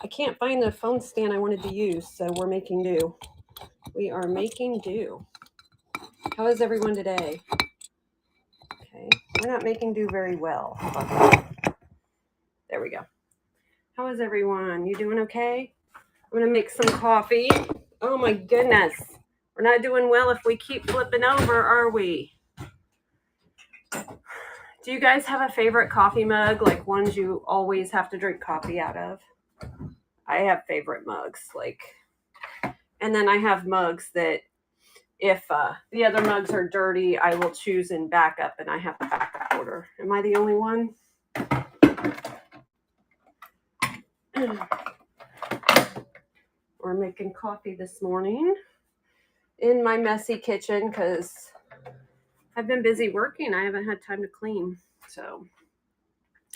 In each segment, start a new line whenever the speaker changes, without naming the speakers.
I can't find the phone stand I wanted to use, so we're making do. We are making do. How is everyone today? Okay, we're not making do very well. How about that? There we go. How is everyone? You doing okay? I'm gonna make some coffee. Oh my goodness. We're not doing well if we keep flipping over, are we? Do you guys have a favorite coffee mug, like ones you always have to drink coffee out of? I have favorite mugs, and then I have mugs that if the other mugs are dirty, I will choose in backup, and I have the backup order. Am I the only one? We're making coffee this morning in my messy kitchen because I've been busy working. I haven't had time to clean. So,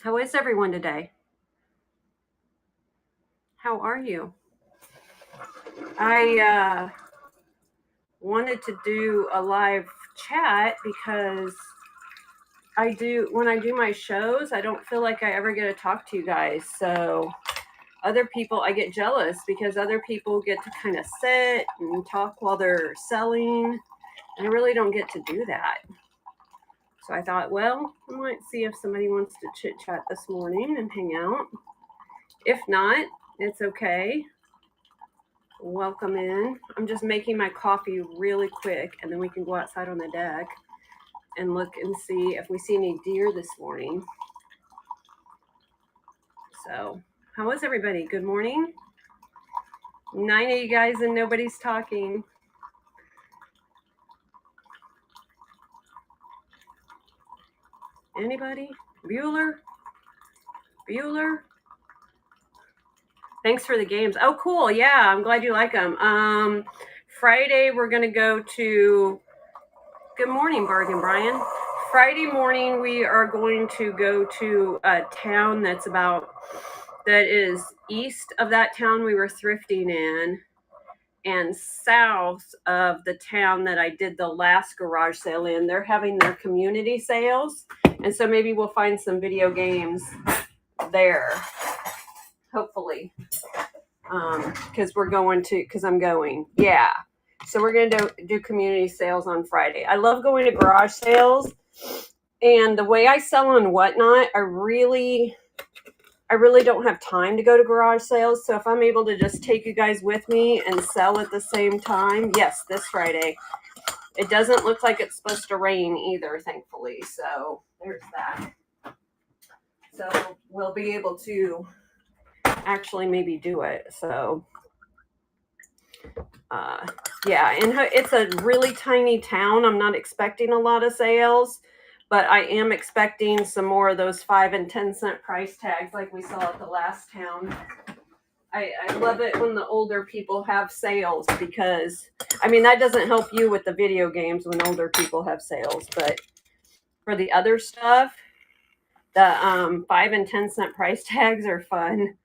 how is everyone today? How are you? I wanted to do a live chat because when I do my shows, I don't feel like I ever get to talk to you guys. So other people, I get jealous because other people get to kind of sit and talk while they're selling. And I really don't get to do that. So I thought, well, I might see if somebody wants to chit chat this morning and hang out. If not, it's okay. Welcome in. I'm just making my coffee really quick, and then we can go outside on the deck and look and see if we see any deer this morning. So, how is everybody? Good morning. 9 of you guys and nobody's talking. Anybody? Bueller? Thanks for the games. Oh, cool. Yeah, I'm glad you like them. Friday, we're going to go to... Good morning, Bargain Brian. Friday morning, we are going to go to a town that is east of that town we were thrifting in and south of the town that I did the last garage sale in. They're having their community sales, and so maybe we'll find some video games there, hopefully, because I'm going. Yeah. So we're going to do community sales on Friday. I love going to garage sales, and the way I sell on Whatnot, I really don't have time to go to garage sales. So if I'm able to just take you guys with me and sell at the same time, yes, this Friday. It doesn't look like it's supposed to rain either, thankfully. So there's that. So we'll be able to actually maybe do it. So yeah, and it's a really tiny town. I'm not expecting a lot of sales, but I am expecting some more of those 5 and 10 cent price tags like we saw at the last town. I love it when the older people have sales because, I mean, that doesn't help you with the video games when older people have sales, but for the other stuff, the 5 and 10 cent price tags are fun.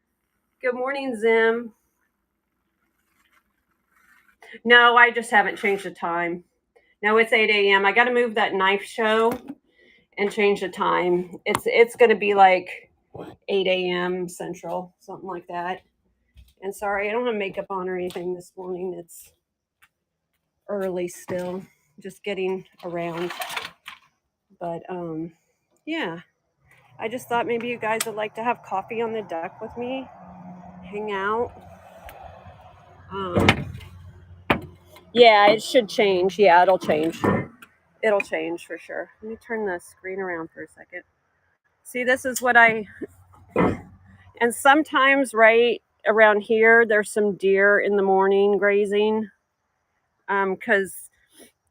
Good morning, Zim. No, I just haven't changed the time. No, it's 8 a.m. I got to move that knife show and change the time. It's going to be like 8 a.m. Central, something like that. And sorry, I don't have makeup on or anything this morning. It's early still, just getting around. But yeah, I just thought maybe you guys would like to have coffee on the deck with me, hang out. Yeah, it should change. Yeah, it'll change. It'll change for sure. Let me turn the screen around for a second. See, this is what and sometimes right around here, there's some deer in the morning grazing. Because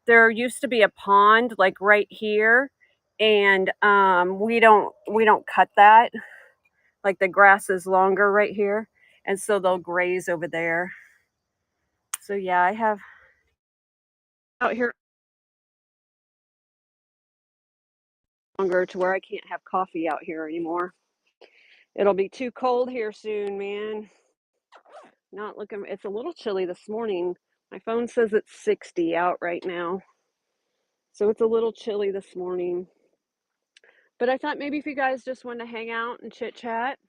there used to be a pond like right here, and we don't cut that. Like the grass is longer right here, and so they'll graze over there. So yeah, I have out here longer to where I can't have coffee out here anymore. It'll be too cold here soon, man. Not looking. It's a little chilly this morning. My phone says it's 60 out right now, so it's a little chilly this morning. But I thought maybe if you guys just want to hang out and chit chat.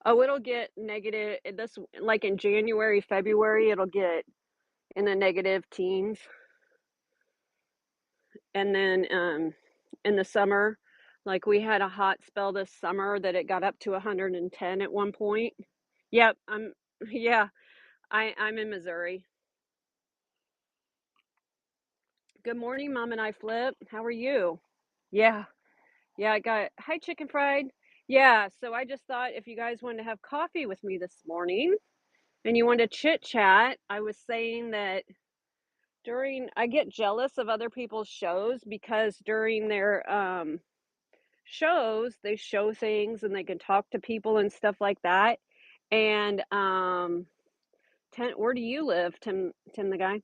Oh, it'll get negative this like in January, February, it'll get in the negative teens. And then in the summer, like we had a hot spell this summer that it got up to 110 at one point. Yep, I'm yeah, I'm in Missouri. Good morning, Mom and I Flip. How are you? Yeah. Yeah, I got hi chicken fried. Yeah, so I just thought if you guys wanted to have coffee with me this morning and you wanted to chit chat, I was saying that during I get jealous of other people's shows because during their shows, they show things and they can talk to people and stuff like that. And where do you live, Tim the guy?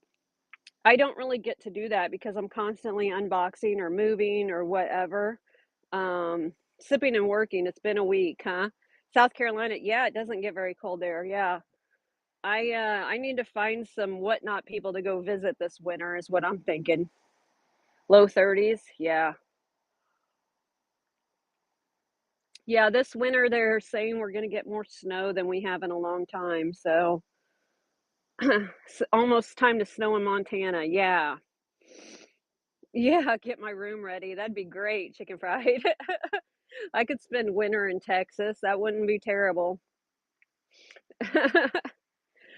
I don't really get to do that because I'm constantly unboxing or moving or whatever. Sipping and working. It's been a week, huh? South Carolina, yeah, it doesn't get very cold there. Yeah. I need to find some whatnot people to go visit this winter is what I'm thinking. Low 30s. Yeah. Yeah, this winter they're saying we're going to get more snow than we have in a long time. So, it's almost time to snow in Montana. Yeah. Yeah, get my room ready. That'd be great, chicken fried. I could spend winter in Texas. That wouldn't be terrible.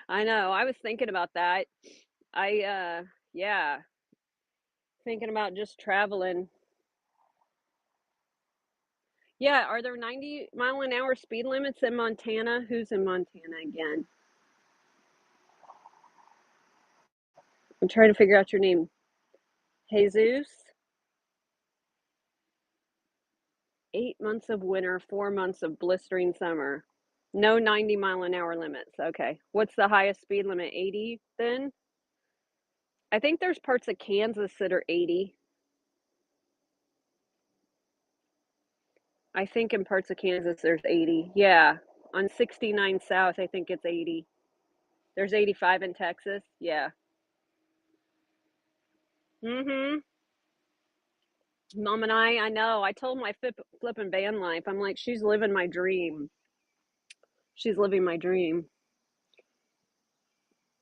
I know. I was thinking about that. Yeah, thinking about just traveling. Yeah, are there 90-mile-an-hour speed limits in Montana? Who's in Montana again? I'm trying to figure out your name. Jesus? 8 months of winter, 4 months of blistering summer. No 90-mile-an-hour limits. Okay. What's the highest speed limit? 80 then? I think there's parts of Kansas that are 80. I think in parts of Kansas there's 80. Yeah. On 69 South, I think it's 80. There's 85 in Texas. Yeah. Mhm. Mom and I know. I told my flipping van life. I'm like, she's living my dream. She's living my dream.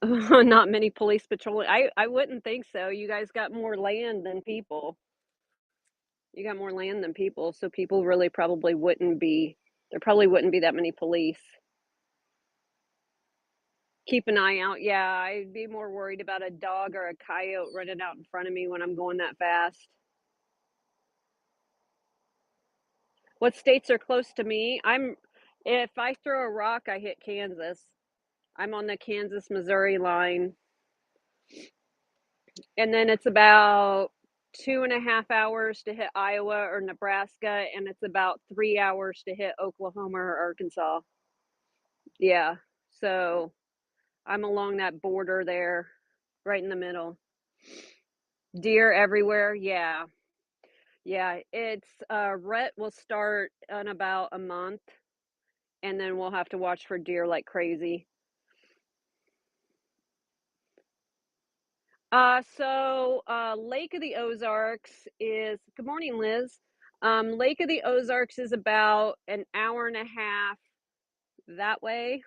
Not many police patrolling. I wouldn't think so. You guys got more land than people. You got more land than people, so people really probably wouldn't be there probably wouldn't be that many police. Keep an eye out. Yeah, I'd be more worried about a dog or a coyote running out in front of me when I'm going that fast. What states are close to me? If I throw a rock, I hit Kansas. I'm on the Kansas Missouri line. And then it's about 2.5 hours to hit Iowa or Nebraska, and it's about 3 hours to hit Oklahoma or Arkansas. Yeah. So I'm along that border there, right in the middle. Deer everywhere. Yeah. Yeah. Rut will start in about a month, and then we'll have to watch for deer like crazy. Lake of the Ozarks is, good morning, Liz. Lake of the Ozarks is about an hour and a half that way.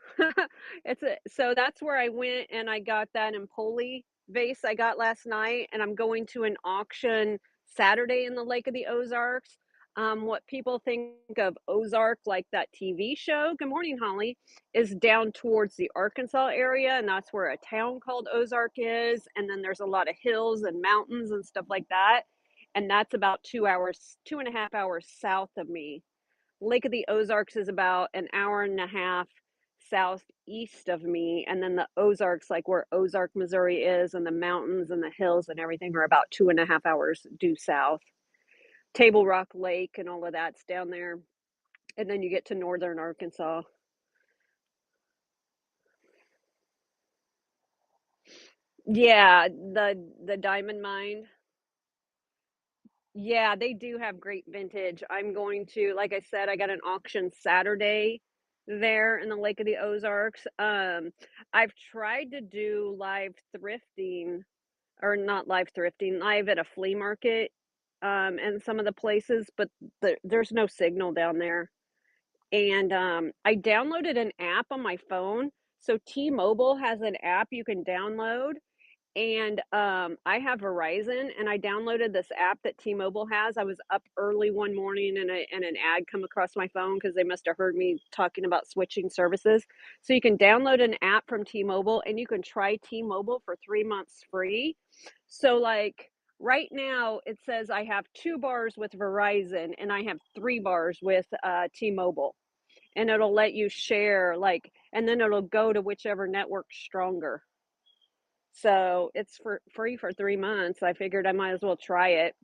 So that's where I went and I got that Empoli vase I got last night, and I'm going to an auction Saturday in the Lake of the Ozarks. What people think of Ozark, like that TV show, good morning, Holly, is down towards the Arkansas area, and that's where a town called Ozark is. And then there's a lot of hills and mountains and stuff like that. And that's about 2 hours, 2.5 hours south of me. Lake of the Ozarks is about an hour and a half southeast of me, and then the Ozarks, like where Ozark, Missouri is, and the mountains and the hills and everything are about 2.5 hours due south. Table Rock Lake and all of that's down there, and then you get to northern Arkansas. Yeah, the diamond mine. Yeah, they do have great vintage. I'm going to, like I said, I got an auction Saturday there in the Lake of the Ozarks. I've tried to do live thrifting, or not live thrifting, live at a flea market, and some of the places, but there's no signal down there. and I downloaded an app on my phone. So T-Mobile has an app you can download, and I have Verizon, and I downloaded this app that T-Mobile has. I was up early one morning, and an ad come across my phone because they must have heard me talking about switching services. So you can download an app from T-Mobile, and you can try T-Mobile for 3 months free. So like right now, it says I have 2 bars with Verizon, and I have 3 bars with T-Mobile, and it'll let you share like, and then it'll go to whichever network's stronger. So it's for free for 3 months. I figured I might as well try it.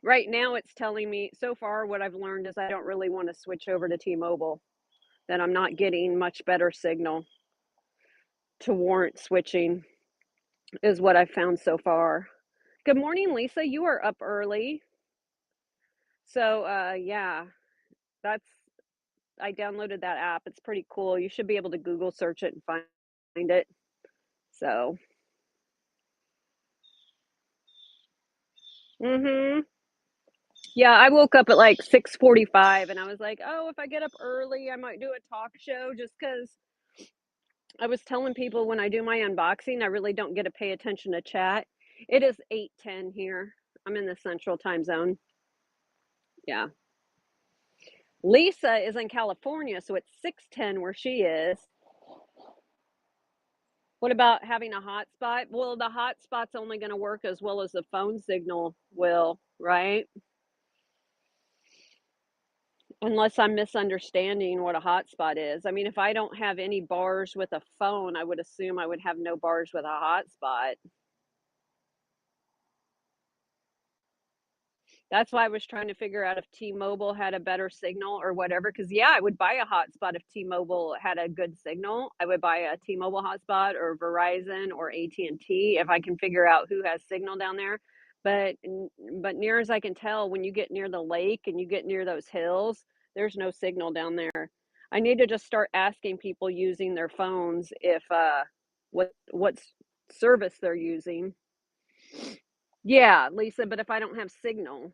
Right now, it's telling me so far what I've learned is I don't really want to switch over to T-Mobile, that I'm not getting much better signal to warrant switching, is what I've found so far. Good morning, Lisa. You are up early. So, yeah, that's, I downloaded that app. It's pretty cool. You should be able to Google search it and find it. So, yeah, I woke up at like 6:45 and I was like, "Oh, if I get up early, I might do a talk show," just because I was telling people when I do my unboxing, I really don't get to pay attention to chat. It is 8:10 here. I'm in the central time zone. Yeah. Lisa is in California, so it's 6:10 where she is. What about having a hotspot? Well, the hotspot's only going to work as well as the phone signal will, right? Unless I'm misunderstanding what a hotspot is. I mean, if I don't have any bars with a phone, I would assume I would have no bars with a hotspot. That's why I was trying to figure out if T-Mobile had a better signal or whatever. Because yeah, I would buy a hotspot if T-Mobile had a good signal. I would buy a T-Mobile hotspot or Verizon or AT&T if I can figure out who has signal down there. But but near as I can tell, when you get near the lake and you get near those hills, there's no signal down there. I need to just start asking people using their phones if what service they're using. Yeah, Lisa, but if I don't have signal,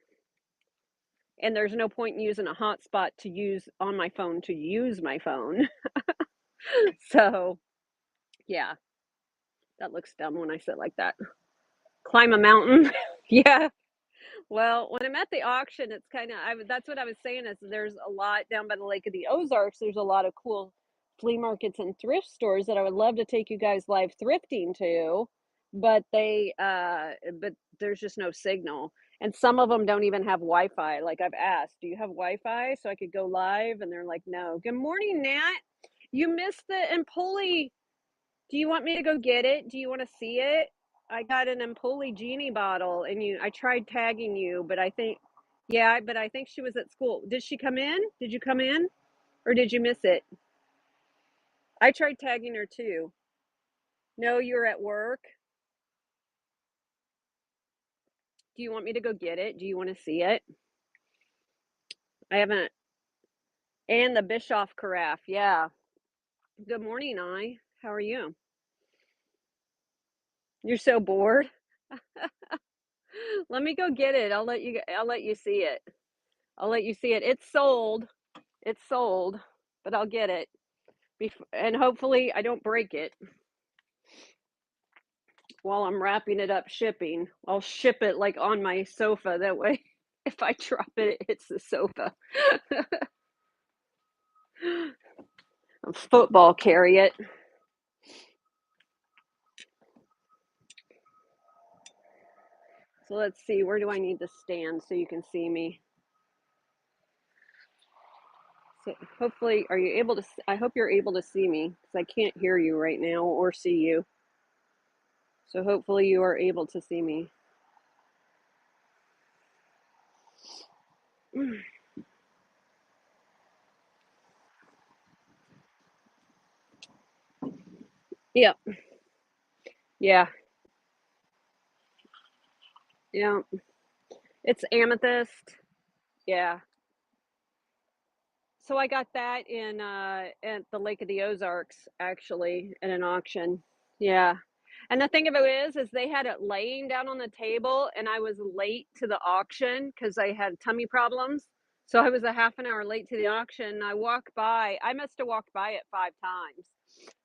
and there's no point in using a hotspot to use on my phone to use my phone. So, yeah, that looks dumb when I sit like that. Climb a mountain. Yeah. Well, when I'm at the auction, it's kind of, that's what I was saying is there's a lot down by the Lake of the Ozarks. There's a lot of cool flea markets and thrift stores that I would love to take you guys live thrifting to, but but there's just no signal. And some of them don't even have Wi-Fi. Like I've asked, do you have Wi-Fi so I could go live? And they're like, no. Good morning, Nat. You missed the Empoli. Do you want me to go get it? Do you want to see it? I got an Empoli Genie bottle, and I tried tagging you, but I think, yeah, but I think she was at school. Did she come in? Did you come in, or did you miss it? I tried tagging her too. No, you're at work. Do you want me to go get it? Do you want to see it? I haven't. And the Bischoff carafe, yeah. Good morning, I. How are you? You're so bored. Let me go get it. I'll let you see it. I'll let you see it. It's sold. It's sold, but I'll get it. And hopefully I don't break it while I'm wrapping it up shipping. I'll ship it like on my sofa. That way, if I drop it, it hits the sofa. A football carry it. So let's see, where do I need to stand so you can see me? So hopefully, are you able to? I hope you're able to see me because I can't hear you right now or see you. So hopefully you are able to see me. Yeah, yeah, yeah. It's amethyst. Yeah. So I got that in at the Lake of the Ozarks actually at an auction. Yeah. And the thing of it is they had it laying down on the table and I was late to the auction because I had tummy problems. So I was a half an hour late to the auction. I walked by. I must have walked by it 5 times.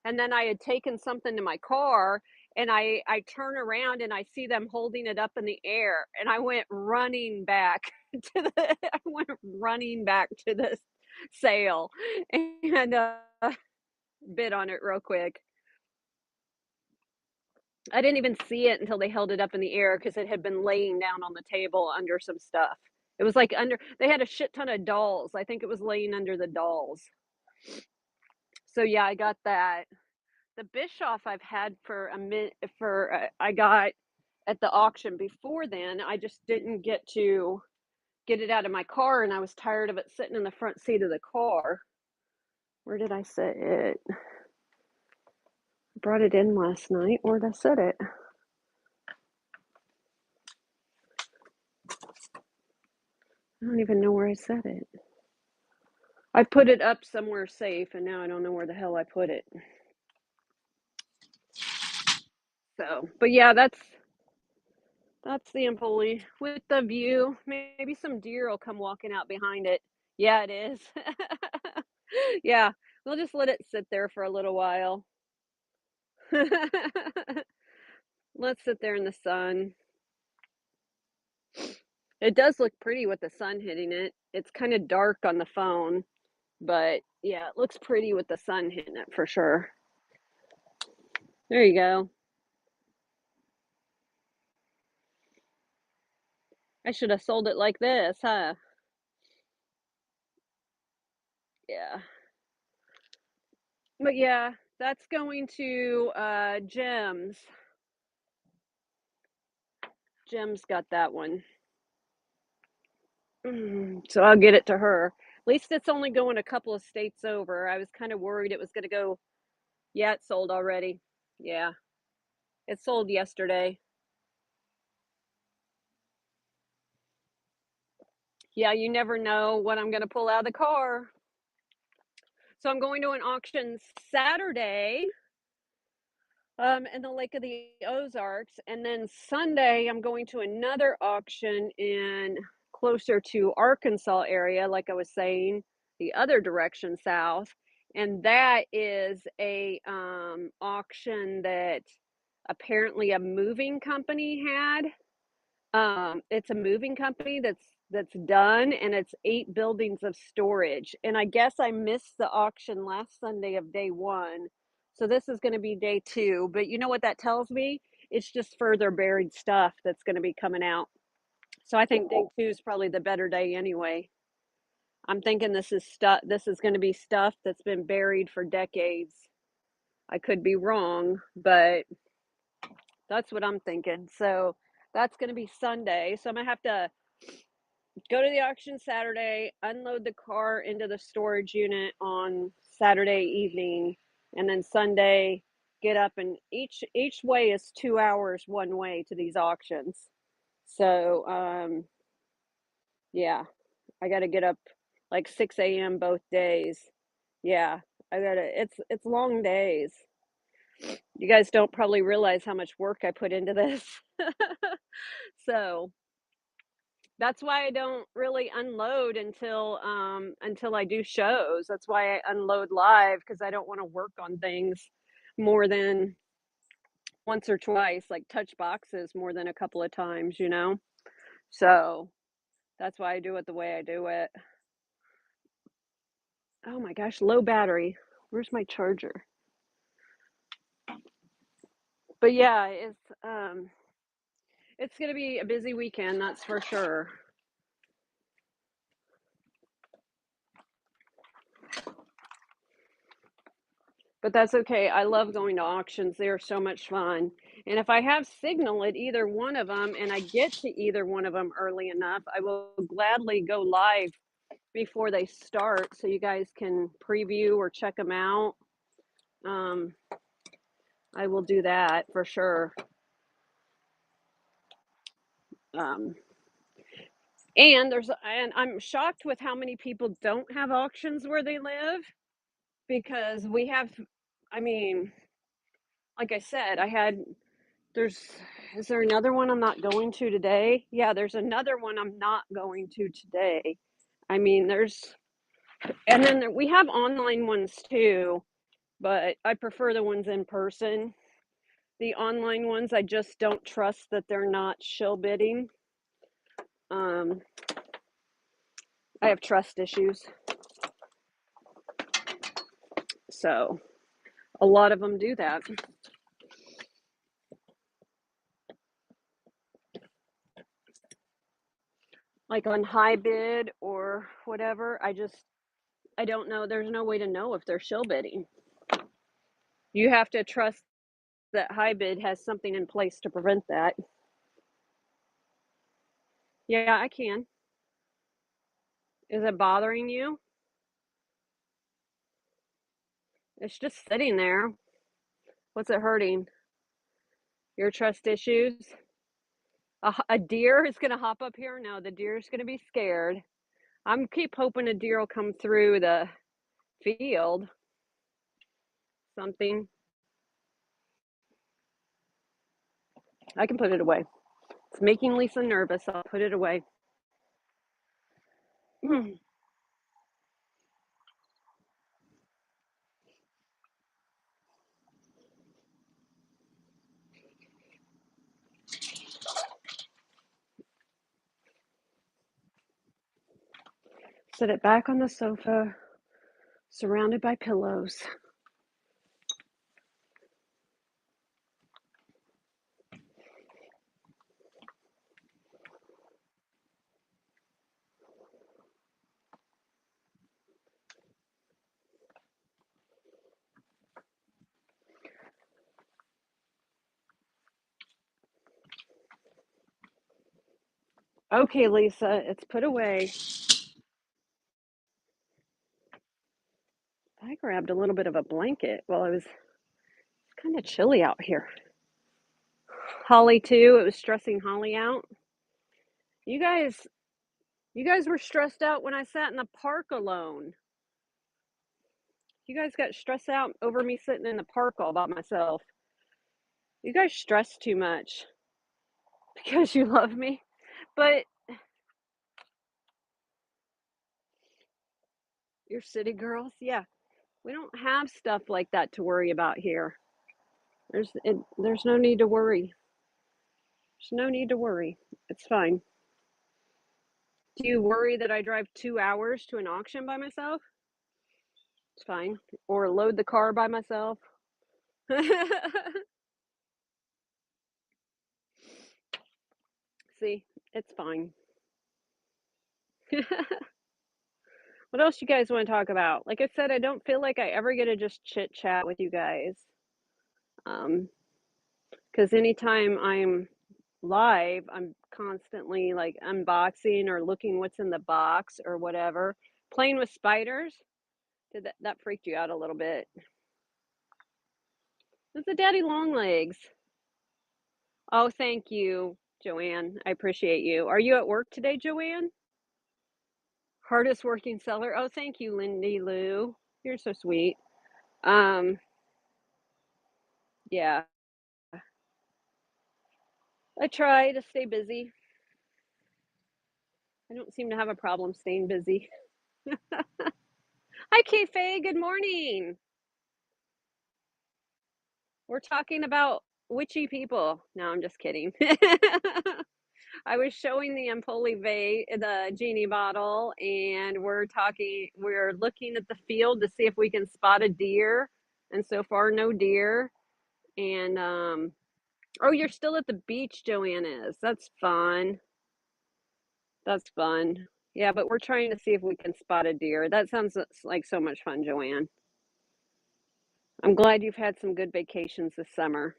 And then I had taken something to my car, and I turn around and I see them holding it up in the air, and I went running back to the I went running back to the sale and, bid on it real quick. I didn't even see it until they held it up in the air because it had been laying down on the table under some stuff. It was like under they had a shit ton of dolls. I think it was laying under the dolls. So yeah, I got that. The Bischoff I've had for a minute for I got at the auction before then. I just didn't get to get it out of my car, and I was tired of it sitting in the front seat of the car. Where did I set it? I brought it in last night. Where did I set it? I don't even know where I set it. I put it up somewhere safe, and now I don't know where the hell I put it. So, but yeah, that's the Empoli with the view. Maybe some deer will come walking out behind it. Yeah, it is. Yeah, we'll just let it sit there for a little while. Let's sit there in the sun. It does look pretty with the sun hitting it. It's kind of dark on the phone, but yeah, it looks pretty with the sun hitting it for sure. There you go. I should have sold it like this, huh? Yeah. But yeah, that's going to Jim's. Jim's got that one. So I'll get it to her. At least it's only going a couple of states over. I was kind of worried it was going to go. Yeah, it sold already. Yeah, it sold yesterday. Yeah, you never know what I'm going to pull out of the car. So I'm going to an auction Saturday in the Lake of the Ozarks, and then Sunday I'm going to another auction in closer to Arkansas area, like I was saying, the other direction south, and that is a auction that apparently a moving company had. It's a moving company that's done, and it's 8 buildings of storage. And I guess I missed the auction last Sunday of day 1. So this is going to be day 2, but you know what that tells me? It's just further buried stuff that's going to be coming out. So I think day 2 is probably the better day anyway. I'm thinking this is going to be stuff that's been buried for decades. I could be wrong, but that's what I'm thinking. So that's going to be Sunday. So I'm going to have to go to the auction Saturday, unload the car into the storage unit on Saturday evening, and then Sunday get up, and each way is 2 hours one way to these auctions. So yeah, I got to get up like 6 a.m. both days. Yeah, it's long days. You guys don't probably realize how much work I put into this. So that's why I don't really unload until I do shows. That's why I unload live, because I don't want to work on things more than once or twice, like touch boxes more than a couple of times, you know? So that's why I do it the way I do it. Oh my gosh, low battery. Where's my charger? But yeah, it's gonna be a busy weekend, that's for sure. But that's okay. I love going to auctions. They are so much fun. And if I have signal at either one of them and I get to either one of them early enough, I will gladly go live before they start so you guys can preview or check them out. I will do that for sure. And I'm shocked with how many people don't have auctions where they live, because we have, I mean, like I said, is there another one I'm not going to today? Yeah, there's another one I'm not going to today. I mean, and then we have online ones too, but I prefer the ones in person. The online ones, I just don't trust that they're not shill bidding. I have trust issues. So a lot of them do that. Like on HiBid or whatever, I don't know. There's no way to know if they're shill bidding. You have to trust that HiBid has something in place to prevent that. Yeah, I can. Is it bothering you? It's just sitting there. What's it hurting? Your trust issues? A deer is going to hop up here? No, the deer is going to be scared. I'm keep hoping a deer will come through the field. Something. I can put it away. It's making Lisa nervous. I'll put it away. Sit it back on the sofa, surrounded by pillows. Okay, Lisa, it's put away. I grabbed a little bit of a blanket while it's kind of chilly out here. Holly too, it was stressing Holly out. You guys were stressed out when I sat in the park alone. You guys got stressed out over me sitting in the park all by myself. You guys stress too much because you love me. But you're city girls, yeah. We don't have stuff like that to worry about here. There's no need to worry. There's no need to worry. It's fine. Do you worry that I drive 2 hours to an auction by myself? It's fine. Or load the car by myself? See, it's fine. What else you guys want to talk about? Like I said, I don't feel like I ever get to just chit chat with you guys. Because anytime I'm live, I'm constantly like unboxing or looking what's in the box or whatever. Playing with spiders. Did that freaked you out a little bit? It's a daddy long legs. Oh, thank you, Joanne. I appreciate you. Are you at work today, Joanne? Hardest working seller. Oh, thank you, Lindy Lou. You're so sweet. Yeah. I try to stay busy. I don't seem to have a problem staying busy. Hi, Kay Faye. Good morning. We're talking about witchy people. No, I'm just kidding. I was showing the Empoli the genie bottle, and we're looking at the field to see if we can spot a deer. And so far, no deer. And, oh, you're still at the beach, Joanne is. That's fun. That's fun. Yeah, but we're trying to see if we can spot a deer. That sounds like so much fun, Joanne. I'm glad you've had some good vacations this summer.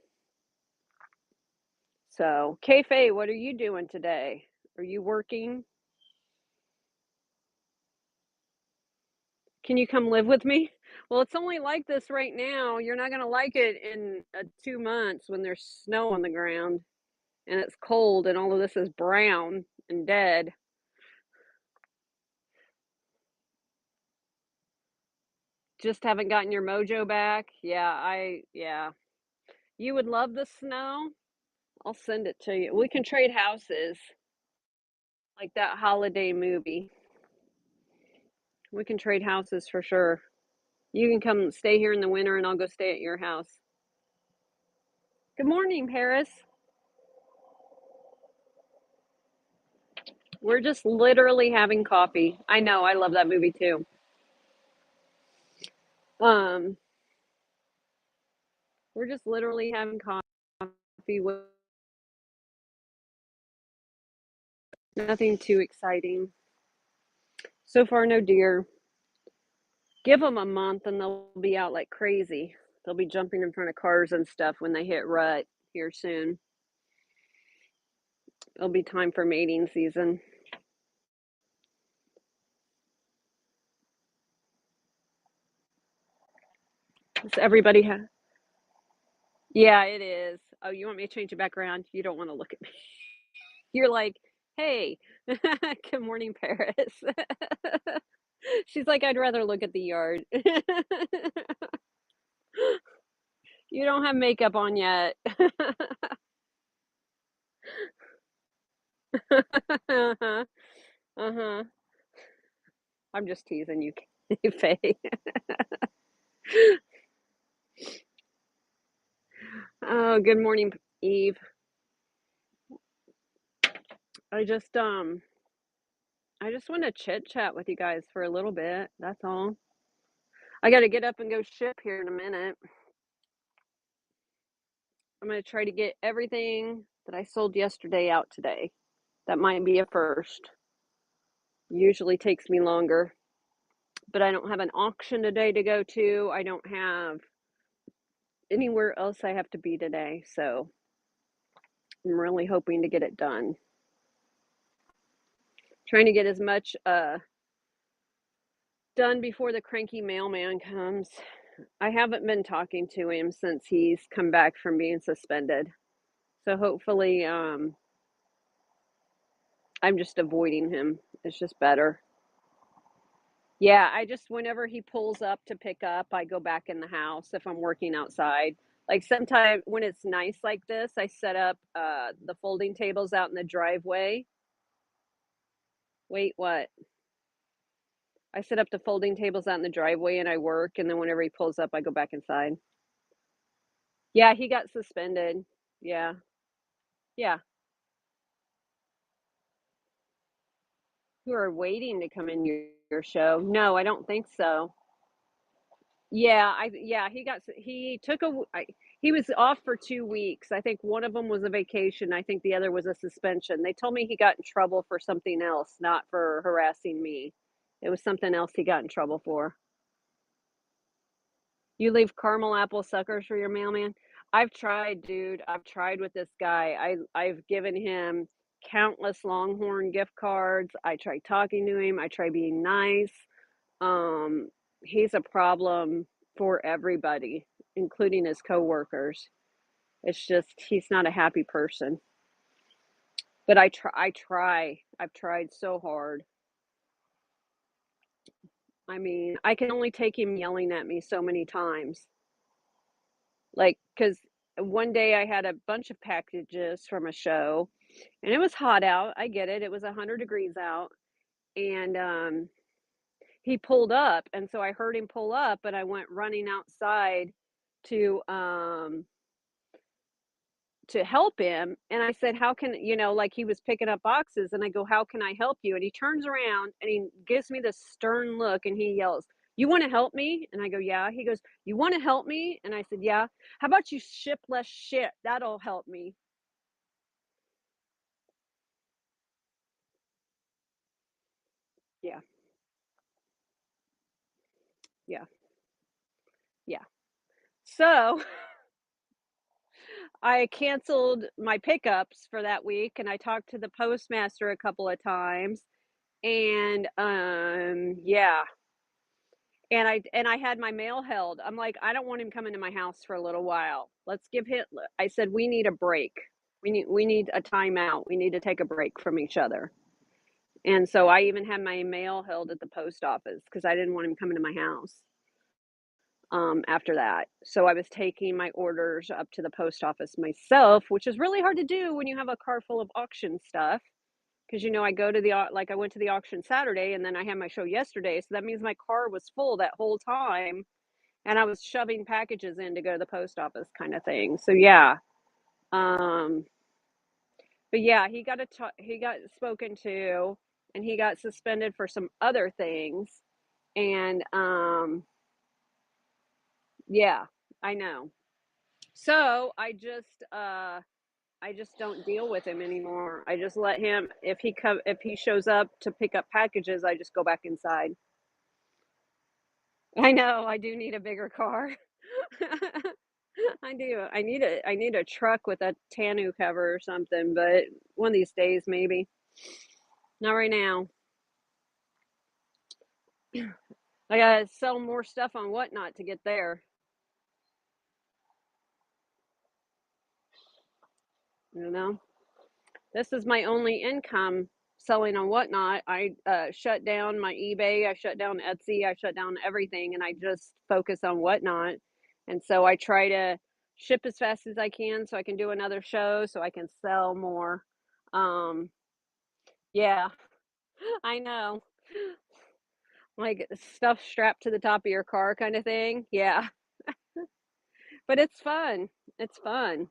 So, Kay, what are you doing today? Are you working? Can you come live with me? Well, it's only like this right now. You're not going to like it in 2 months when there's snow on the ground and it's cold and all of this is brown and dead. Just haven't gotten your mojo back. Yeah. You would love the snow. I'll send it to you. We can trade houses like that holiday movie. We can trade houses for sure. You can come stay here in the winter and I'll go stay at your house. Good morning, Paris. We're just literally having coffee. I know, I love that movie too. Um, we're just literally having coffee with nothing too exciting. So far, no deer. Give them a month and they'll be out like crazy. They'll be jumping in front of cars and stuff when they hit rut here soon. It'll be time for mating season. Does everybody have? Yeah, it is. Oh, you want me to change the background? You don't want to look at me. You're like, hey, good morning, Paris. She's like, I'd rather look at the yard. You don't have makeup on yet. Uh-huh. Uh-huh. I'm just teasing you, Faye. Oh, good morning, Eve. I just um I just want to chit chat with you guys for a little bit. That's all. I got to get up and go ship here in a minute. I'm going to try to get everything that I sold yesterday out today. That might be a first. Usually takes me longer. But I don't have an auction today to go to. I don't have anywhere else I have to be today. So I'm really hoping to get it done. Trying to get as much done before the cranky mailman comes. I haven't been talking to him since he's come back from being suspended. So hopefully I'm just avoiding him. It's just better. Yeah, I just whenever he pulls up to pick up, I go back in the house if I'm working outside. Like sometimes when it's nice like this, I set up the folding tables out in the driveway. Wait, what? I set up the folding tables out in the driveway and I work, and then whenever he pulls up, I go back inside. Yeah, he got suspended. Yeah. Yeah. Who are waiting to come in your show? No, I don't think so. Yeah, he took he was off for 2 weeks. I think one of them was a vacation. I think the other was a suspension. They told me he got in trouble for something else, not for harassing me. It was something else he got in trouble for. You leave caramel apple suckers for your mailman? I've tried, dude. I've tried with this guy. I've given him countless Longhorn gift cards. I tried talking to him. I try being nice. Um, he's a problem for everybody, including his coworkers. It's just he's not a happy person. But I try. I've tried so hard. I mean, I can only take him yelling at me so many times. Like, cause one day I had a bunch of packages from a show and it was hot out. I get it. It was 100 degrees out. And he pulled up, and so I heard him pull up, and I went running outside to um to help him. And I said, how can like he was picking up boxes, and I go, how can I help you? And he turns around and he gives me this stern look and he yells, you want to help me? And I go, yeah. He goes, you want to help me? And I said, yeah. How about you ship less shit? That'll help me. Yeah. Yeah. Yeah. So I canceled my pickups for that week and I talked to the postmaster a couple of times. And yeah. And I had my mail held. I'm like, I don't want him coming to my house for a little while. Let's give him I said we need a break. We need a timeout. We need to take a break from each other. And so I even had my mail held at the post office because I didn't want him coming to my house. After that. So I was taking my orders up to the post office myself, which is really hard to do when you have a car full of auction stuff.
'Cause, I go to the au like, I went to the auction Saturday, and then I had my show yesterday, so that means my car was full that whole time, and I was shoving packages in to go to the post office kinda thing, so yeah, um, but yeah, he got spoken to, and he got suspended for some other things, and, yeah, I know. So, I just don't deal with him anymore. I just let him if he shows up to pick up packages, I just go back inside. I know, I do need a bigger car. I do. I need a truck with a tonneau cover or something, but one of these days, maybe. Not right now. I gotta sell more stuff on Whatnot to get there, you know? This is my only income selling on Whatnot. I, shut down my eBay, I shut down Etsy, I shut down everything, and I just focus on Whatnot, and so I try to ship as fast as I can so I can do another show so I can sell more. Um, yeah, I know. Like, stuff strapped to the top of your car kinda thing? Yeah, but it's fun. It's fun.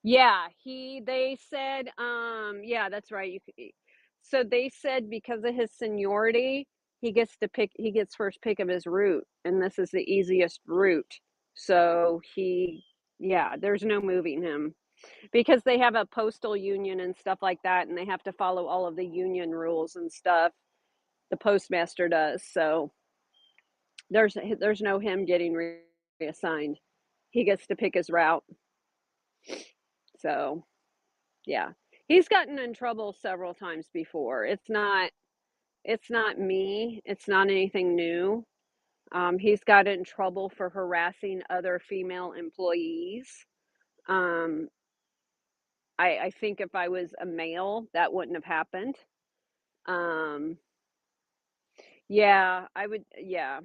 Yeah, they said, yeah, that's right, so they said because of his seniority, he gets first pick of his route, and this is the easiest route. So yeah, there's no moving him because they have a postal union and stuff like that, and they have to follow all of the union rules and stuff. The postmaster does, so there's no him getting reassigned. He gets to pick his route. So, yeah. He's gotten in trouble several times before. It's not me. It's not anything new. He's got in trouble for harassing other female employees. Um, I think if I was a male, that wouldn't have happened. Um, yeah, I would, yeah.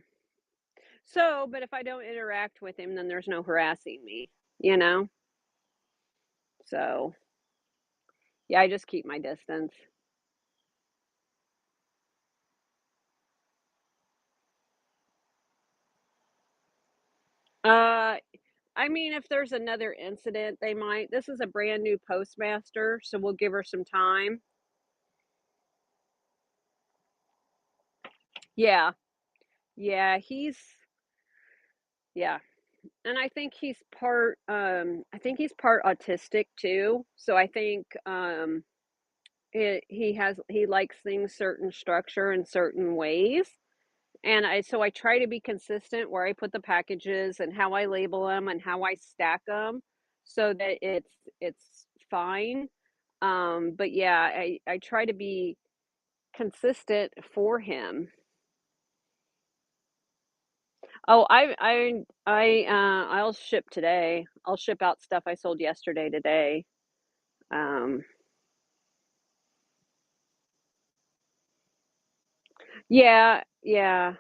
So, but if I don't interact with him, then there's no harassing me, you know? So, yeah, I just keep my distance. Uh, I mean, if there's another incident, they might. This is a brand new postmaster, so we'll give her some time. Yeah. Yeah, yeah. And I think he's part autistic too. So I think he likes things certain structure in certain ways. And I try to be consistent where I put the packages and how I label them and how I stack them so that it's fine. But yeah, I try to be consistent for him. Oh, I'll ship today. I'll ship out stuff I sold yesterday today. Um, yeah, yeah.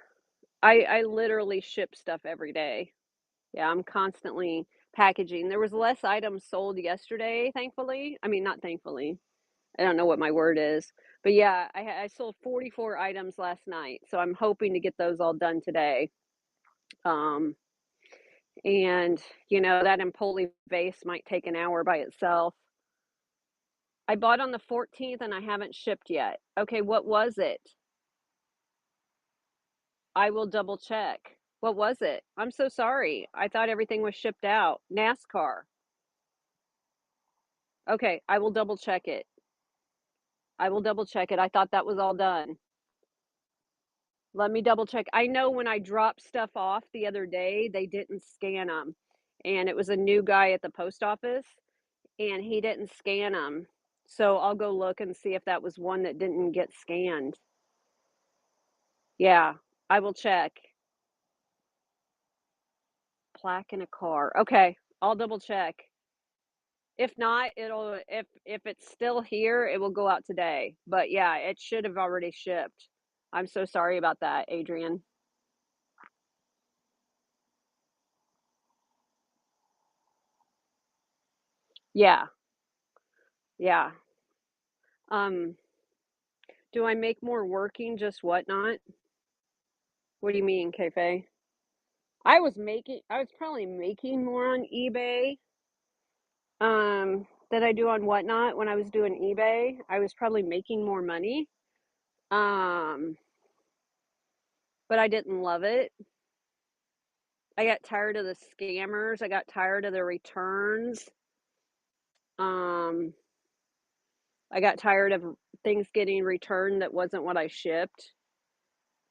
I literally ship stuff every day. Yeah, I'm constantly packaging. There was less items sold yesterday, thankfully. I mean, not thankfully. I don't know what my word is. But yeah, I sold 44 items last night, so I'm hoping to get those all done today. Um, and that Empoli vase might take an hour by itself. I bought on the 14th and I haven't shipped yet. Okay, what was it? I will double check. What was it? I'm so sorry. I thought everything was shipped out. NASCAR. Okay, I will double check it. I will double check it. I thought that was all done. Let me double check. I know when I dropped stuff off the other day, they didn't scan them, and it was a new guy at the post office, and he didn't scan them. So I'll go look and see if that was one that didn't get scanned. Yeah, I will check. Plaque in a car. Okay, I'll double check. If not, if it's still here, it will go out today. But yeah, it should have already shipped. I'm so sorry about that, Adrian. Yeah, yeah. Um, do I make more working just Whatnot? What do you mean, Cafe? I was probably making more on eBay, than I do on Whatnot when I was doing eBay. I was probably making more money. Um, but I didn't love it. I got tired of the scammers. I got tired of the returns. Um, I got tired of things getting returned that wasn't what I shipped.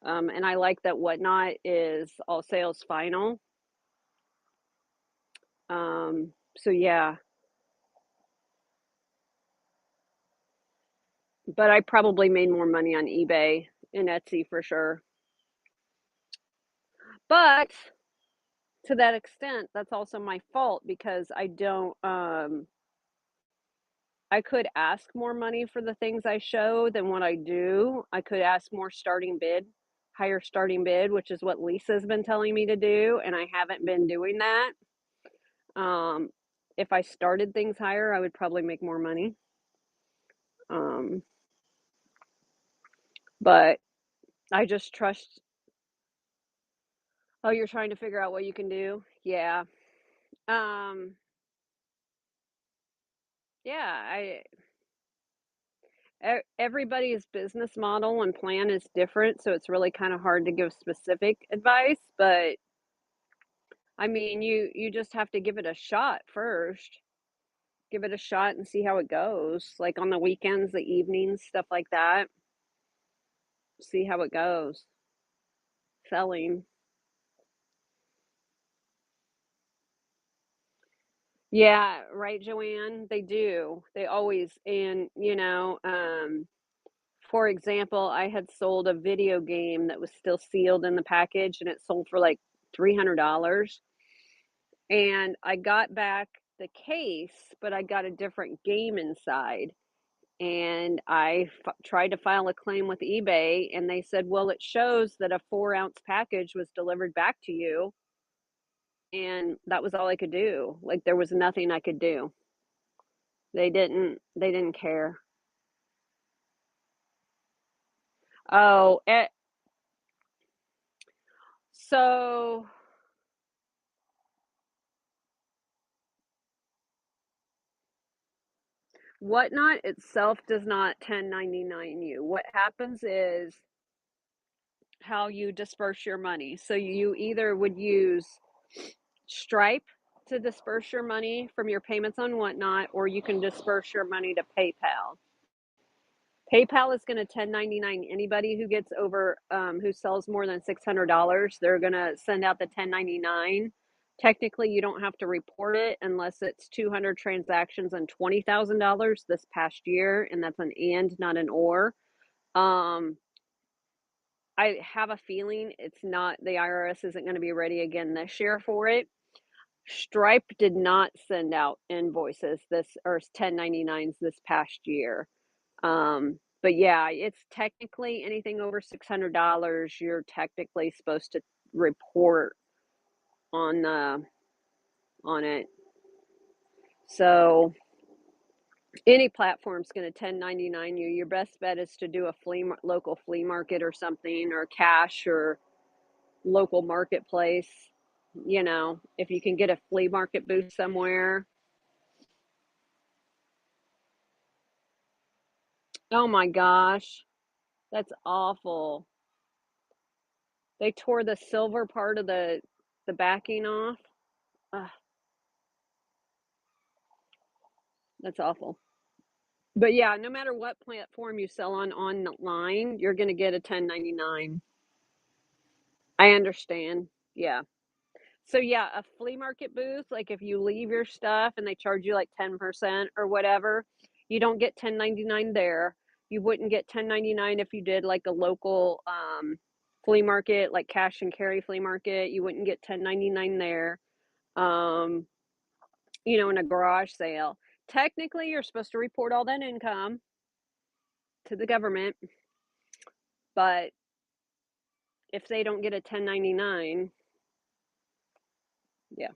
And I like that Whatnot is all sales final. So yeah, but I probably made more money on eBay and Etsy for sure. But to that extent, that's also my fault because I could ask more money for the things I show than what I do. I could ask more starting bid, higher starting bid, which is what Lisa's been telling me to do, and I haven't been doing that. Um, if I started things higher, I would probably make more money. Um, but I just trust. Oh, you're trying to figure out what you can do? Yeah. Um, yeah, everybody's business model and plan is different, so it's really kind of hard to give specific advice, but I mean, you just have to give it a shot first. Give it a shot and see how it goes. Like on the weekends, the evenings, stuff like that. See how it goes. Selling. Yeah, right, Joanne. They do. They always, and for example, I had sold a video game that was still sealed in the package and it sold for like $300. And I got back the case, but I got a different game inside. And tried to file a claim with eBay, and they said, well, it shows that a 4-ounce package was delivered back to you. And that was all I could do. Like, there was nothing I could do. They didn't care. Oh, so Whatnot itself does not 1099 you. What happens is how you disperse your money. So you either would use Stripe to disperse your money from your payments on Whatnot, or you can disperse your money to PayPal. PayPal is going to 1099 anybody who gets over, who sells more than $600. They're going to send out the 1099. Technically, you don't have to report it unless it's 200 transactions and $20,000 this past year, and that's an and, not an or. Um, I have a feeling it's not, the IRS isn't going to be ready again this year for it. Stripe did not send out invoices this or 1099s this past year. But yeah, it's technically anything over $600, you're technically supposed to report on on it. So any platform's going to 1099 you. Your best bet is to do a local flea market or something, or cash or local marketplace. If you can get a flea market booth somewhere. Oh my gosh, that's awful. They tore the silver part of the backing off. Ugh, that's awful. But yeah, no matter what platform you sell on online, you're gonna get a 1099. I understand. Yeah. So yeah, a flea market booth, like if you leave your stuff and they charge you like 10% or whatever, you don't get 1099 there. You wouldn't get 1099 if you did like a local flea market, like cash and carry flea market. You wouldn't get 1099 there. Um, in a garage sale. Technically, you're supposed to report all that income to the government, but if they don't get a 1099, yeah.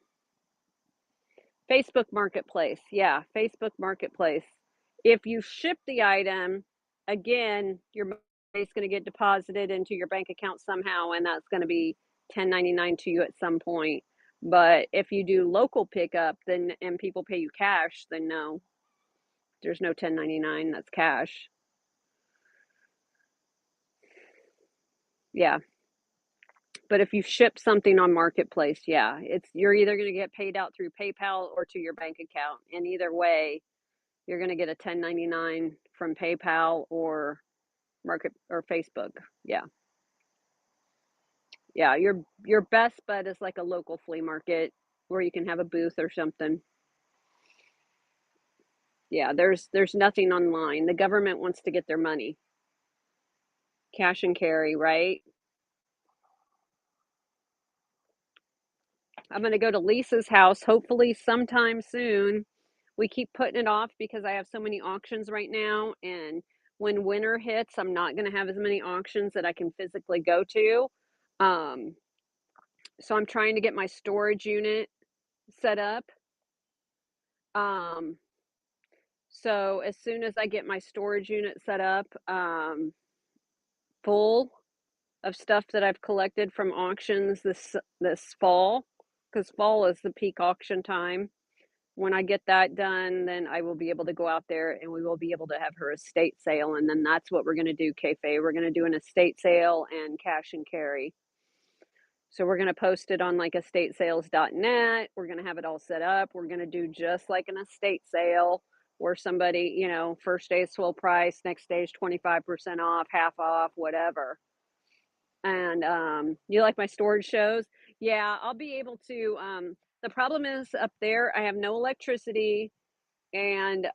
Facebook Marketplace. Yeah, Facebook Marketplace If you ship the item, again, your money is going to get deposited into your bank account somehow, and that's going to be 1099 to you at some point. But if you do local pickup, then and people pay you cash, then no, there's no 1099. That's cash. Yeah. But if you ship something on Marketplace, yeah, it's you're either going to get paid out through PayPal or to your bank account. And either way, you're going to get a 1099 from PayPal or Market or Facebook. Yeah. Yeah, your best bet is like a local flea market where you can have a booth or something. Yeah, there's nothing online. The government wants to get their money. Cash and carry, right? I'm going to go to Lisa's house hopefully sometime soon. We keep putting it off because I have so many auctions right now, and when winter hits, I'm not going to have as many auctions that I can physically go to. Um, so I'm trying to get my storage unit set up. Um, so as soon as I get my storage unit set up, full of stuff that I've collected from auctions this fall, because fall is the peak auction time. When I get that done, then I will be able to go out there and we will be able to have her estate sale. And then that's what we're going to do, Kayfabe. We're going to do an estate sale and cash and carry. So we're going to post it on like estatesales.net. We're going to have it all set up. We're going to do just like an estate sale where somebody, first day is full price, next day is 25% off, half off, whatever. And you like my storage shows? Yeah, I'll be able to. The problem is up there, I have no electricity, and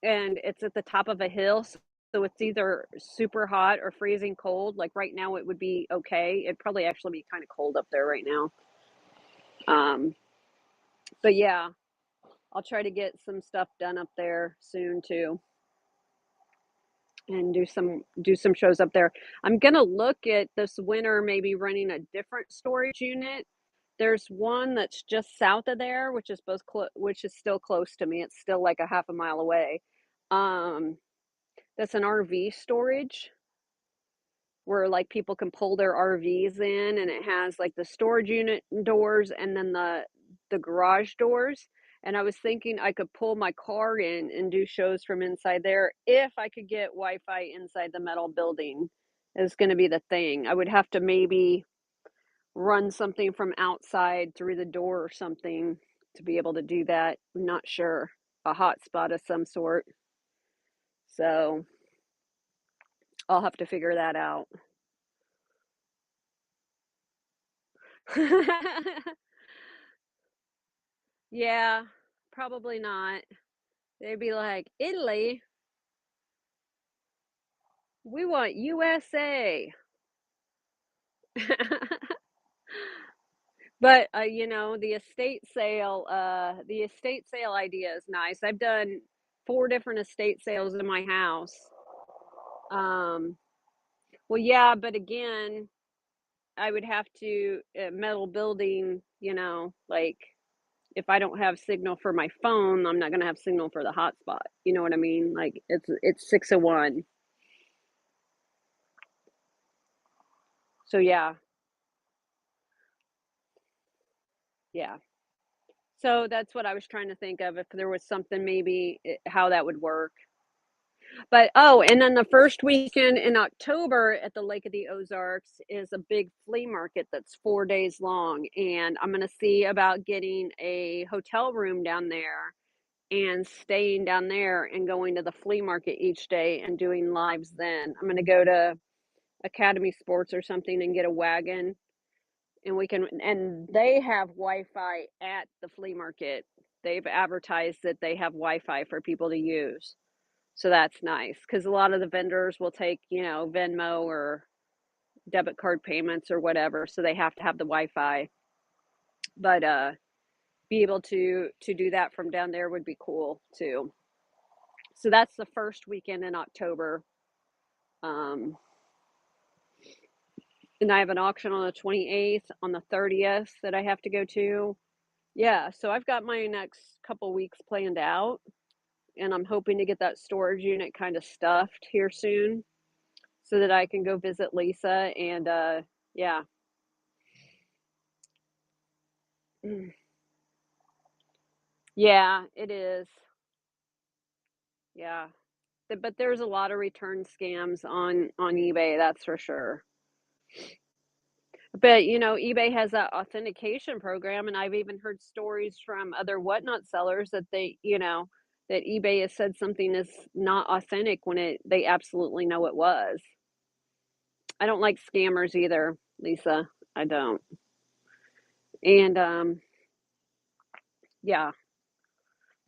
it's at the top of a hill, so it's either super hot or freezing cold. Like right now, it would be okay. It'd probably actually be kind of cold up there right now. Um, but yeah, I'll try to get some stuff done up there soon too, and do some shows up there. I'm gonna look at this winter maybe running a different storage unit. There's one that's just south of there, which is which is still close to me. It's still like a half a mile away. Um, that's an RV storage where like people can pull their RVs in, and it has like the storage unit doors and then the garage doors. And I was thinking I could pull my car in and do shows from inside there if I could get Wi-Fi inside the metal building. Is going to be the thing. I would have to maybe run something from outside through the door or something to be able to do that. I'm not sure. A hotspot of some sort. So I'll have to figure that out. Yeah, probably not. They'd be like, Italy, we want USA. But the estate sale idea is nice. I've done 4 different estate sales in my house. Um, well, yeah, but again, I would have to metal building, like if I don't have signal for my phone, I'm not gonna have signal for the hotspot. You know what I mean? Like it's 601. So yeah, yeah. So that's what I was trying to think of if there was something maybe how that would work. But oh, and then the first weekend in October at the Lake of the Ozarks is a big flea market that's 4 days long, and I'm gonna see about getting a hotel room down there and staying down there and going to the flea market each day and doing lives then. I'm gonna go to Academy Sports or something and get a wagon, and they have Wi-Fi at the flea market. They've advertised that they have Wi-Fi for people to use. So that's nice because a lot of the vendors will take, Venmo or debit card payments or whatever, so they have to have the Wi-Fi. But be able to do that from down there would be cool too. So that's the first weekend in October. Um, and I have an auction on the 28th, on the 30th that I have to go to. Yeah, so I've got my next couple weeks planned out, and I'm hoping to get that storage unit kind of stuffed here soon so that I can go visit Lisa and yeah. Mm. Yeah, it is. Yeah. But there's a lot of return scams on eBay, that's for sure. But, eBay has that authentication program, and I've even heard stories from other whatnot sellers that that eBay has said something is not authentic when they absolutely know it was. I don't like scammers either, Lisa. I don't. And yeah.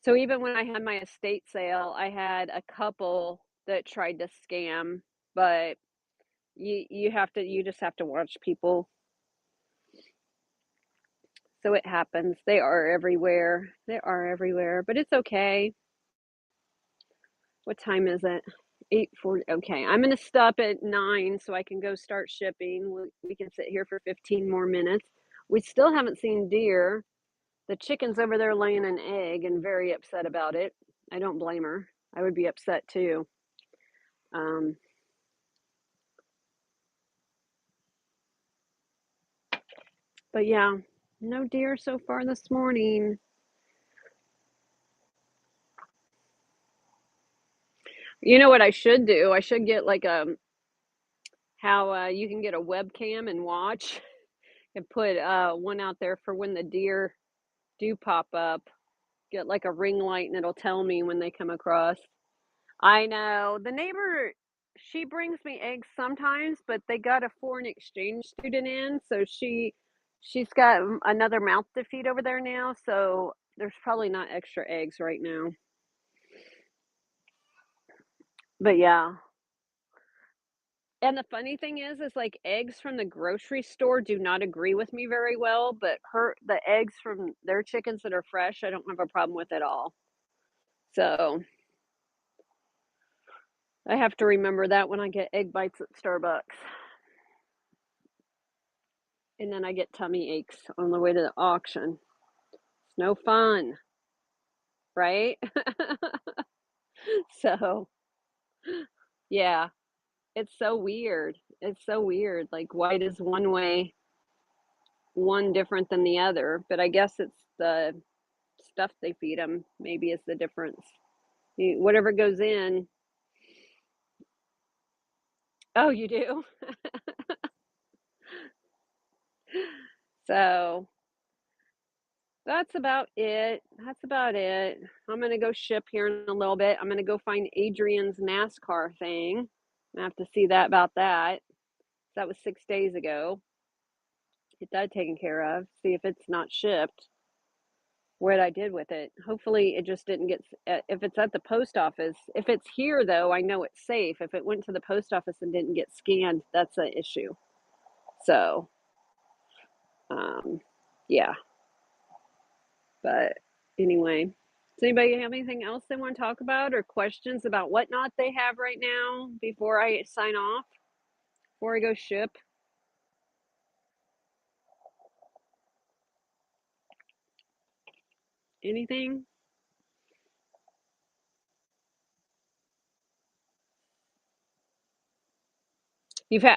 So even when I had my estate sale, I had a couple that tried to scam, but you just have to watch people. So it happens. They are everywhere. They are everywhere, but it's okay. What time is it? 8:40. Okay, I'm gonna stop at 9 so I can go start shipping. We can sit here for 15 more minutes. We still haven't seen deer. The chicken's over there laying an egg and very upset about it. I don't blame her. I would be upset too. Um, but yeah, no deer so far this morning. You know what I should do? I should get like how you can get a webcam and watch and put one out there for when the deer do pop up. Get like a ring light and it'll tell me when they come across. I know. The neighbor, she brings me eggs sometimes, but they got a foreign exchange student in, so she's got another mouth to feed over there now, so there's probably not extra eggs right now. But yeah. And the funny thing is like eggs from the grocery store do not agree with me very well, but the eggs from their chickens that are fresh, I don't have a problem with at all. So I have to remember that when I get egg bites at Starbucks. And then I get tummy aches on the way to the auction. It's no fun, right? So, yeah, it's so weird. It's so weird. Like, why does one different than the other? But I guess it's the stuff they feed them, maybe is the difference. Whatever goes in. Oh, you do? So, that's about it. That's about it. I'm gonna go ship here in a little bit. I'm gonna go find Adrian's NASCAR thing. I have to see that about that. That was 6 days ago. Get that taken care of. See if it's not shipped. What I did with it. Hopefully, it just didn't get. If it's at the post office, if it's here though, I know it's safe. If it went to the post office and didn't get scanned, that's an issue. So, yeah. But anyway, does anybody have anything else they want to talk about or questions about whatnot they have right now before I sign off? Before I go ship? Anything?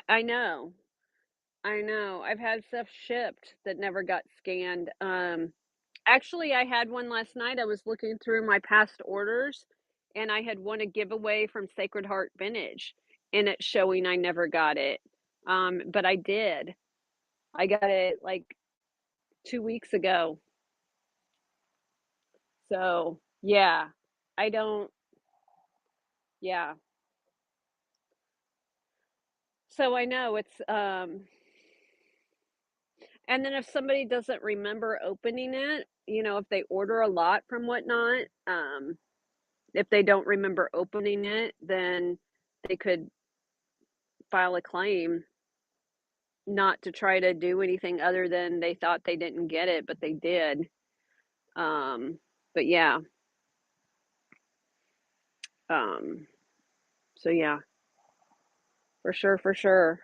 I know. I know. I've had stuff shipped that never got scanned. Actually, I had one last night. I was looking through my past orders and I had won a giveaway from Sacred Heart Vintage and it's showing I never got it. But I did. I got it like 2 weeks ago. So, yeah. I don't yeah. So I know it's and then if somebody doesn't remember opening it, if they order a lot from whatnot, if they don't remember opening it, then they could file a claim not to try to do anything other than they thought they didn't get it, but they did. But yeah. Um, so yeah, for sure, for sure.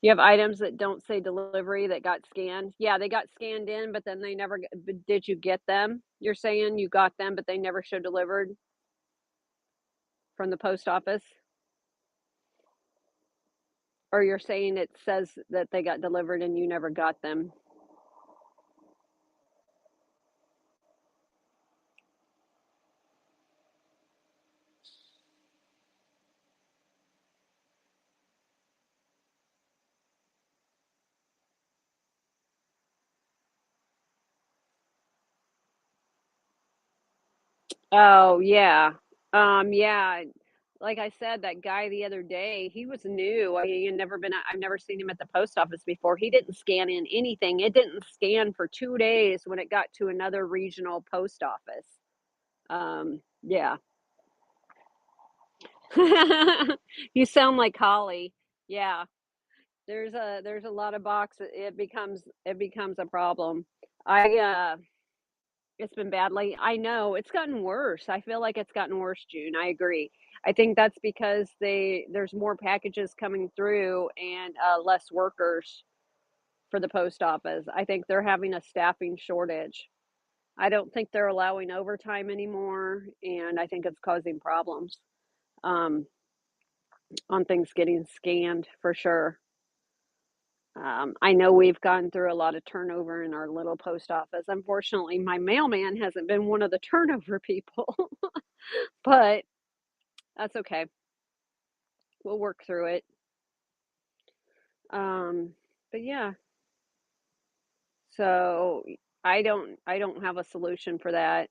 You have items that don't say delivery that got scanned? Yeah, they got scanned in, but then they never g but did you get them? You're saying you got them, but they never show delivered from the post office? Or you're saying it says that they got delivered and you never got them? Oh, yeah. Yeah, like I said, that guy the other day, he was new. He had never been I've never seen him at the post office before. He didn't scan in anything. It didn't scan for 2 days when it got to another regional post office. Yeah. You sound like Holly. Yeah. There's a lot of boxes. It becomes a problem. It's been badly. I know, it's gotten worse. I feel like it's gotten worse, June, I agree. I think that's because there's more packages coming through and, less workers for the post office. I think they're having a staffing shortage. I don't think they're allowing overtime anymore, and I think it's causing problems, um, on things getting scanned for sure. I know we've gone through a lot of turnover in our little post office. Unfortunately, my mailman hasn't been one of the turnover people, but that's okay. We'll work through it. Um, but yeah, so I don't have a solution for that.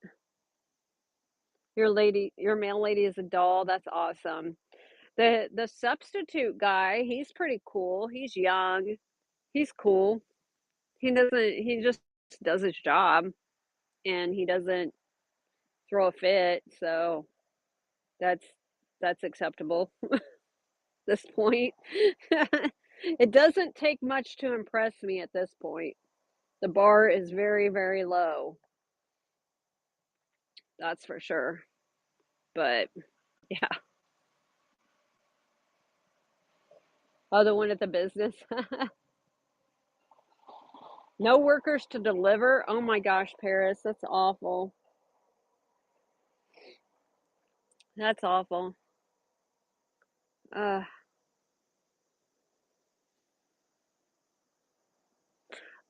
Your mail lady is a doll. That's awesome. The substitute guy, he's pretty cool. He's young. He's cool. He just does his job and he doesn't throw a fit, so that's that's acceptable at this point. It doesn't take much to impress me at this point. The bar is very, very low, that's for sure. But yeah. Oh, the one at the business. No workers to deliver. Oh my gosh, Paris, that's awful. That's awful. Uh,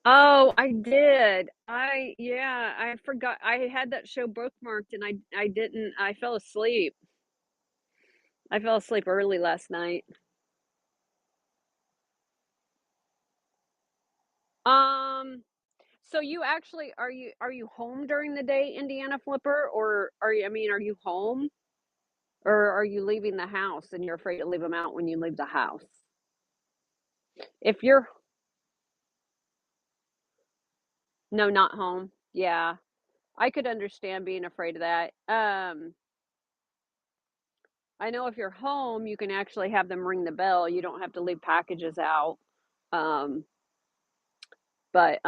oh, I did. Yeah, I forgot. I had that show bookmarked and I didn't. I fell asleep. I fell asleep early last night. Um, so you actually are you home during the day, Indiana Flipper, or are you? I mean, are you home, or are you leaving the house and you're afraid to leave them out when you leave the house? If you're no, not home. Yeah, I could understand being afraid of that. I know if you're home, you can actually have them ring the bell. You don't have to leave packages out. Um, but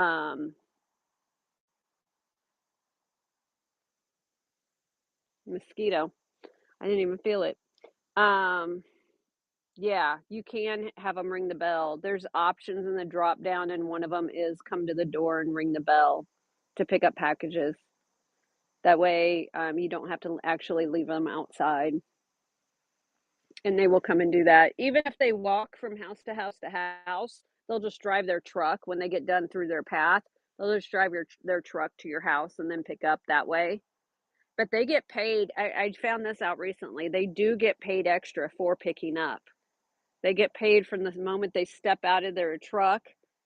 mosquito. I didn't even feel it. Um, Yeah, you can have them ring the bell. There's options in the drop down, and one of them is come to the door and ring the bell to pick up packages. That way, you don't have to actually leave them outside, and they will come and do that. Even if they walk from house to house to house, they'll just drive their truck when they get done through their path. They'll just drive their truck to your house and then pick up that way. But they get paid. I found this out recently. They do get paid extra for picking up. They get paid from the moment they step out of their truck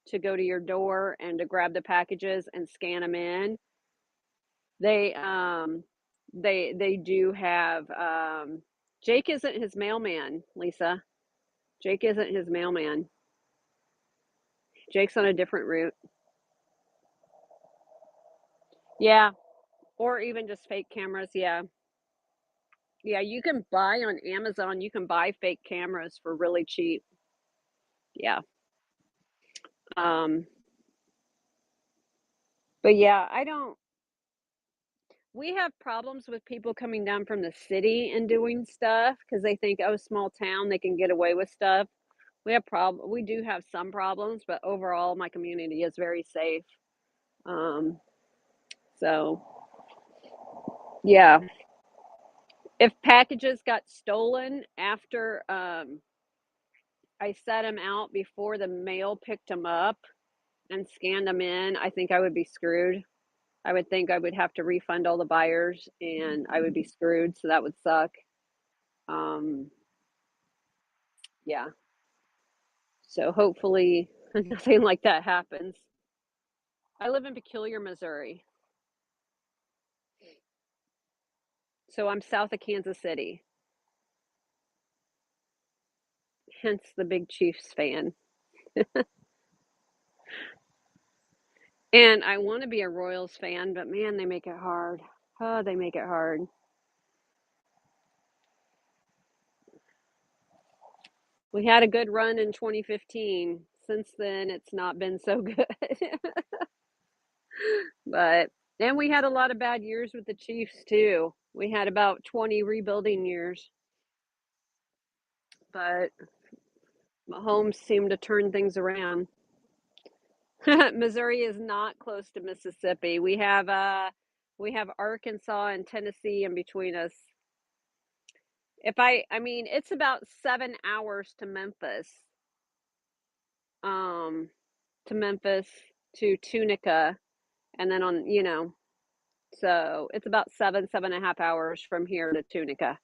to go to your door and to grab the packages and scan them in. They, they do have, Jake isn't his mailman, Lisa. Jake isn't his mailman. Jake's on a different route. Yeah, or even just fake cameras, yeah. Yeah, you can buy on Amazon, you can buy fake cameras for really cheap. Yeah. Um, but yeah, I don't we have problems with people coming down from the city and doing stuff because they think, "Oh, small town, they can get away with stuff." We do have some problems, but overall my community is very safe. Um, so yeah. If packages got stolen after I set them out before the mail picked them up and scanned them in, I think I would be screwed. I would think I would have to refund all the buyers and I would be screwed, so that would suck. Um, yeah. So hopefully nothing like that happens. I live in Peculiar, Missouri. So I'm south of Kansas City. Hence the big Chiefs fan. And I want to be a Royals fan, but man, they make it hard. Oh, they make it hard. We had a good run in 2015. Since then, it's not been so good. But and we had a lot of bad years with the Chiefs too. We had about 20 rebuilding years, but Mahomes seemed to turn things around. Missouri is not close to Mississippi. We have Arkansas and Tennessee in between us. I mean, it's about 7 hours to Memphis. Um to Memphis to Tunica and then so it's about 7.5 hours from here to Tunica,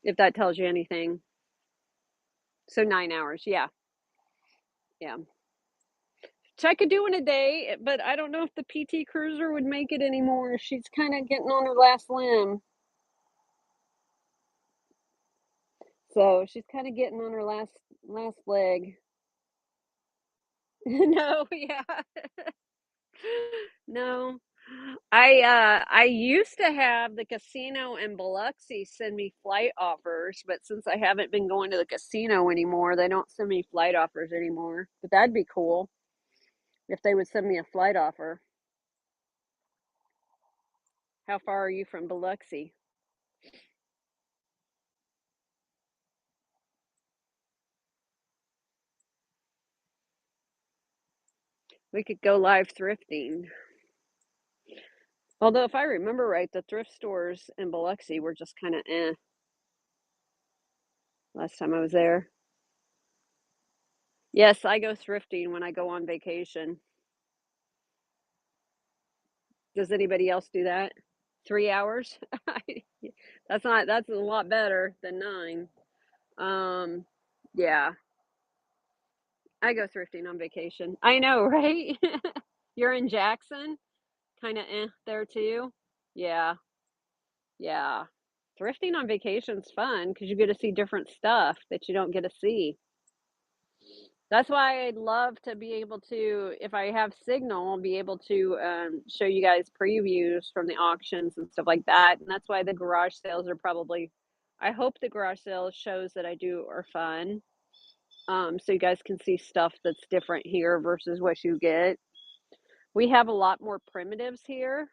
if that tells you anything. So 9 hours, yeah. Yeah. So I could do in a day, but I don't know if the PT Cruiser would make it anymore. She's kind of getting on her last limb. So she's kind of getting on her last leg. No, yeah. No. I used to have the casino in Biloxi send me flight offers, but since I haven't been going to the casino anymore, they don't send me flight offers anymore. But that'd be cool if they would send me a flight offer. How far are you from Biloxi? We could go live thrifting. Although if I remember right, the thrift stores in Biloxi were just kind of last time I was there. Yes, I go thrifting when I go on vacation. Does anybody else do that? 3 hours? That's a lot better than 9. Um, yeah, I go thrifting on vacation. I know, right? You're in Jackson, kind of there too. Yeah, yeah. Thrifting on vacation's fun because you get to see different stuff that you don't get to see. That's why I'd love to be able to, if I have signal, be able to show you guys previews from the auctions and stuff like that. And that's why the garage sales are probably, I hope the garage sales shows that I do are fun. So you guys can see stuff that's different here versus what you get. We have a lot more primitives here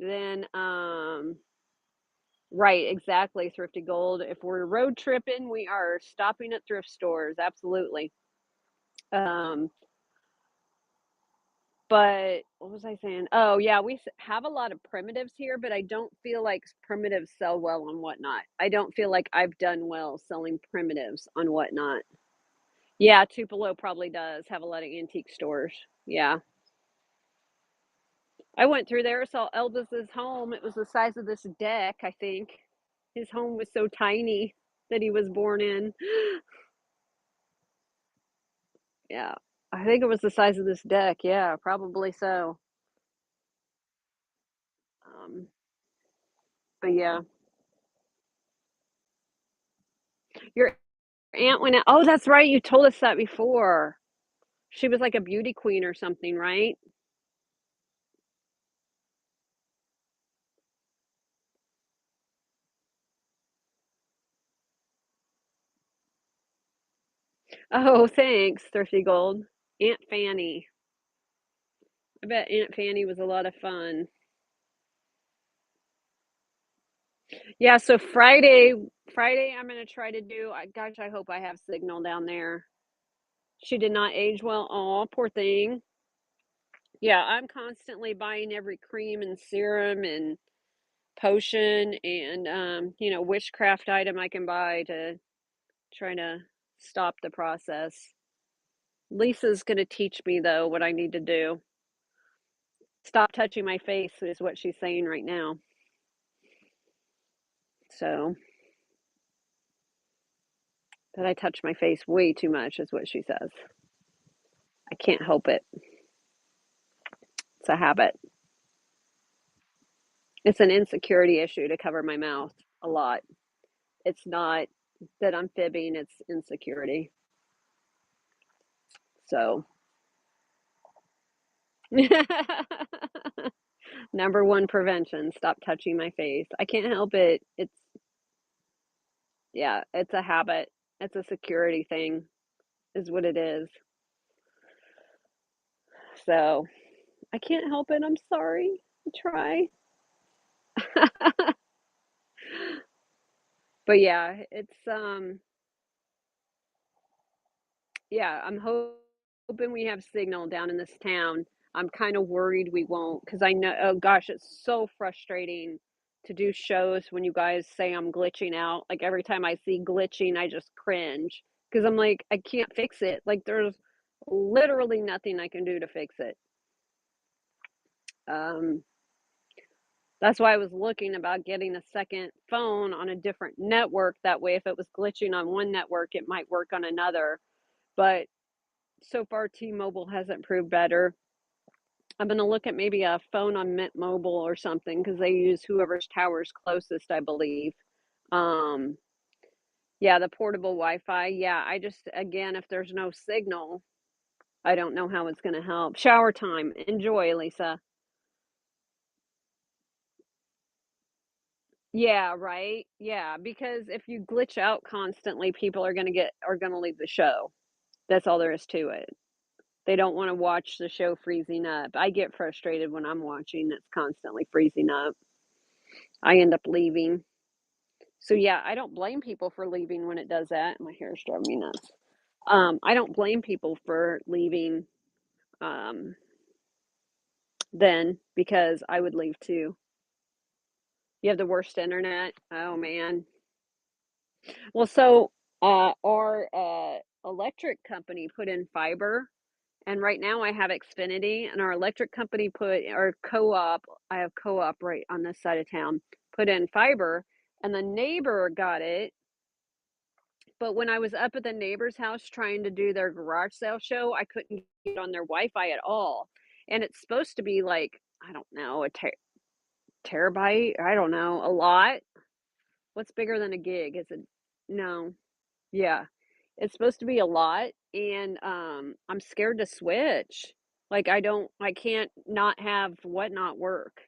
than, right, exactly, Thrifty Gold. If we're road tripping, we are stopping at thrift stores, absolutely. Um, But what was I saying? Oh, yeah, have a lot of primitives here, but I don't feel like primitives sell well on Whatnot. I don't feel like I've done well selling primitives on Whatnot. Yeah, Tupelo probably does have a lot of antique stores. Yeah. I went through there, saw Elvis's home. It was the size of this deck, I think. His home was so tiny that he was born in. Yeah. I think it was the size of this deck. Yeah, probably so. Um, but yeah. Your aunt went out. Oh, that's right. You told us that before. She was like a beauty queen or something, right? Oh, thanks, Thrifty Gold. Aunt Fanny. I bet Aunt Fanny was a lot of fun. Yeah, so Friday I'm gonna try to do. Gosh, I hope I have signal down there. She did not age well. Oh, poor thing. Yeah, I'm constantly buying every cream and serum and potion and witchcraft item I can buy to try to stop the process. Lisa's gonna teach me though what I need to do. Stop touching my face is what she's saying right now. So, that I touch my face way too much is what she says. I can't help it. It's a habit. It's an insecurity issue to cover my mouth a lot. It's not that I'm fibbing, it's insecurity. So, number one prevention, stop touching my face. I can't help it. Yeah, it's a habit. It's a security thing, is what it is. So, I can't help it. I'm sorry. I try. But yeah, yeah, I'm hoping we have signal down in this town. I'm kind of worried we won't because I know, oh gosh, it's so frustrating to do shows when you guys say I'm glitching out. Like every time I see glitching, I just cringe because I'm like, I can't fix it. Like there's literally nothing I can do to fix it. Um, that's why I was looking about getting a second phone on a different network. That way, if it was glitching on one network, it might work on another. But so far, T-Mobile hasn't proved better. I'm gonna look at maybe a phone on Mint Mobile or something because they use whoever's tower's closest, I believe. Um, yeah, the portable Wi-Fi. Yeah, I just again, if there's no signal, I don't know how it's gonna help. Shower time. Enjoy, Lisa. Yeah, right. Yeah, because if you glitch out constantly, people are gonna leave the show. That's all there is to it. They don't want to watch the show freezing up. I get frustrated when I'm watching it's constantly freezing up. I end up leaving. So yeah, I don't blame people for leaving when it does that. My hair is driving me nuts. I don't blame people for leaving um, then because I would leave too. You have the worst internet. Oh man. Well, so our electric company put in fiber, and right now I have Xfinity, and our electric company put our co-op. I have co-op right on this side of town. Put in fiber, and the neighbor got it. But when I was up at the neighbor's house trying to do their garage sale show, I couldn't get on their Wi-Fi at all. And it's supposed to be like, I don't know, terabyte. I don't know, a lot. What's bigger than a gig? Is it? No. Yeah. It's supposed to be a lot, and, I'm scared to switch. Like, I can't not have Whatnot work.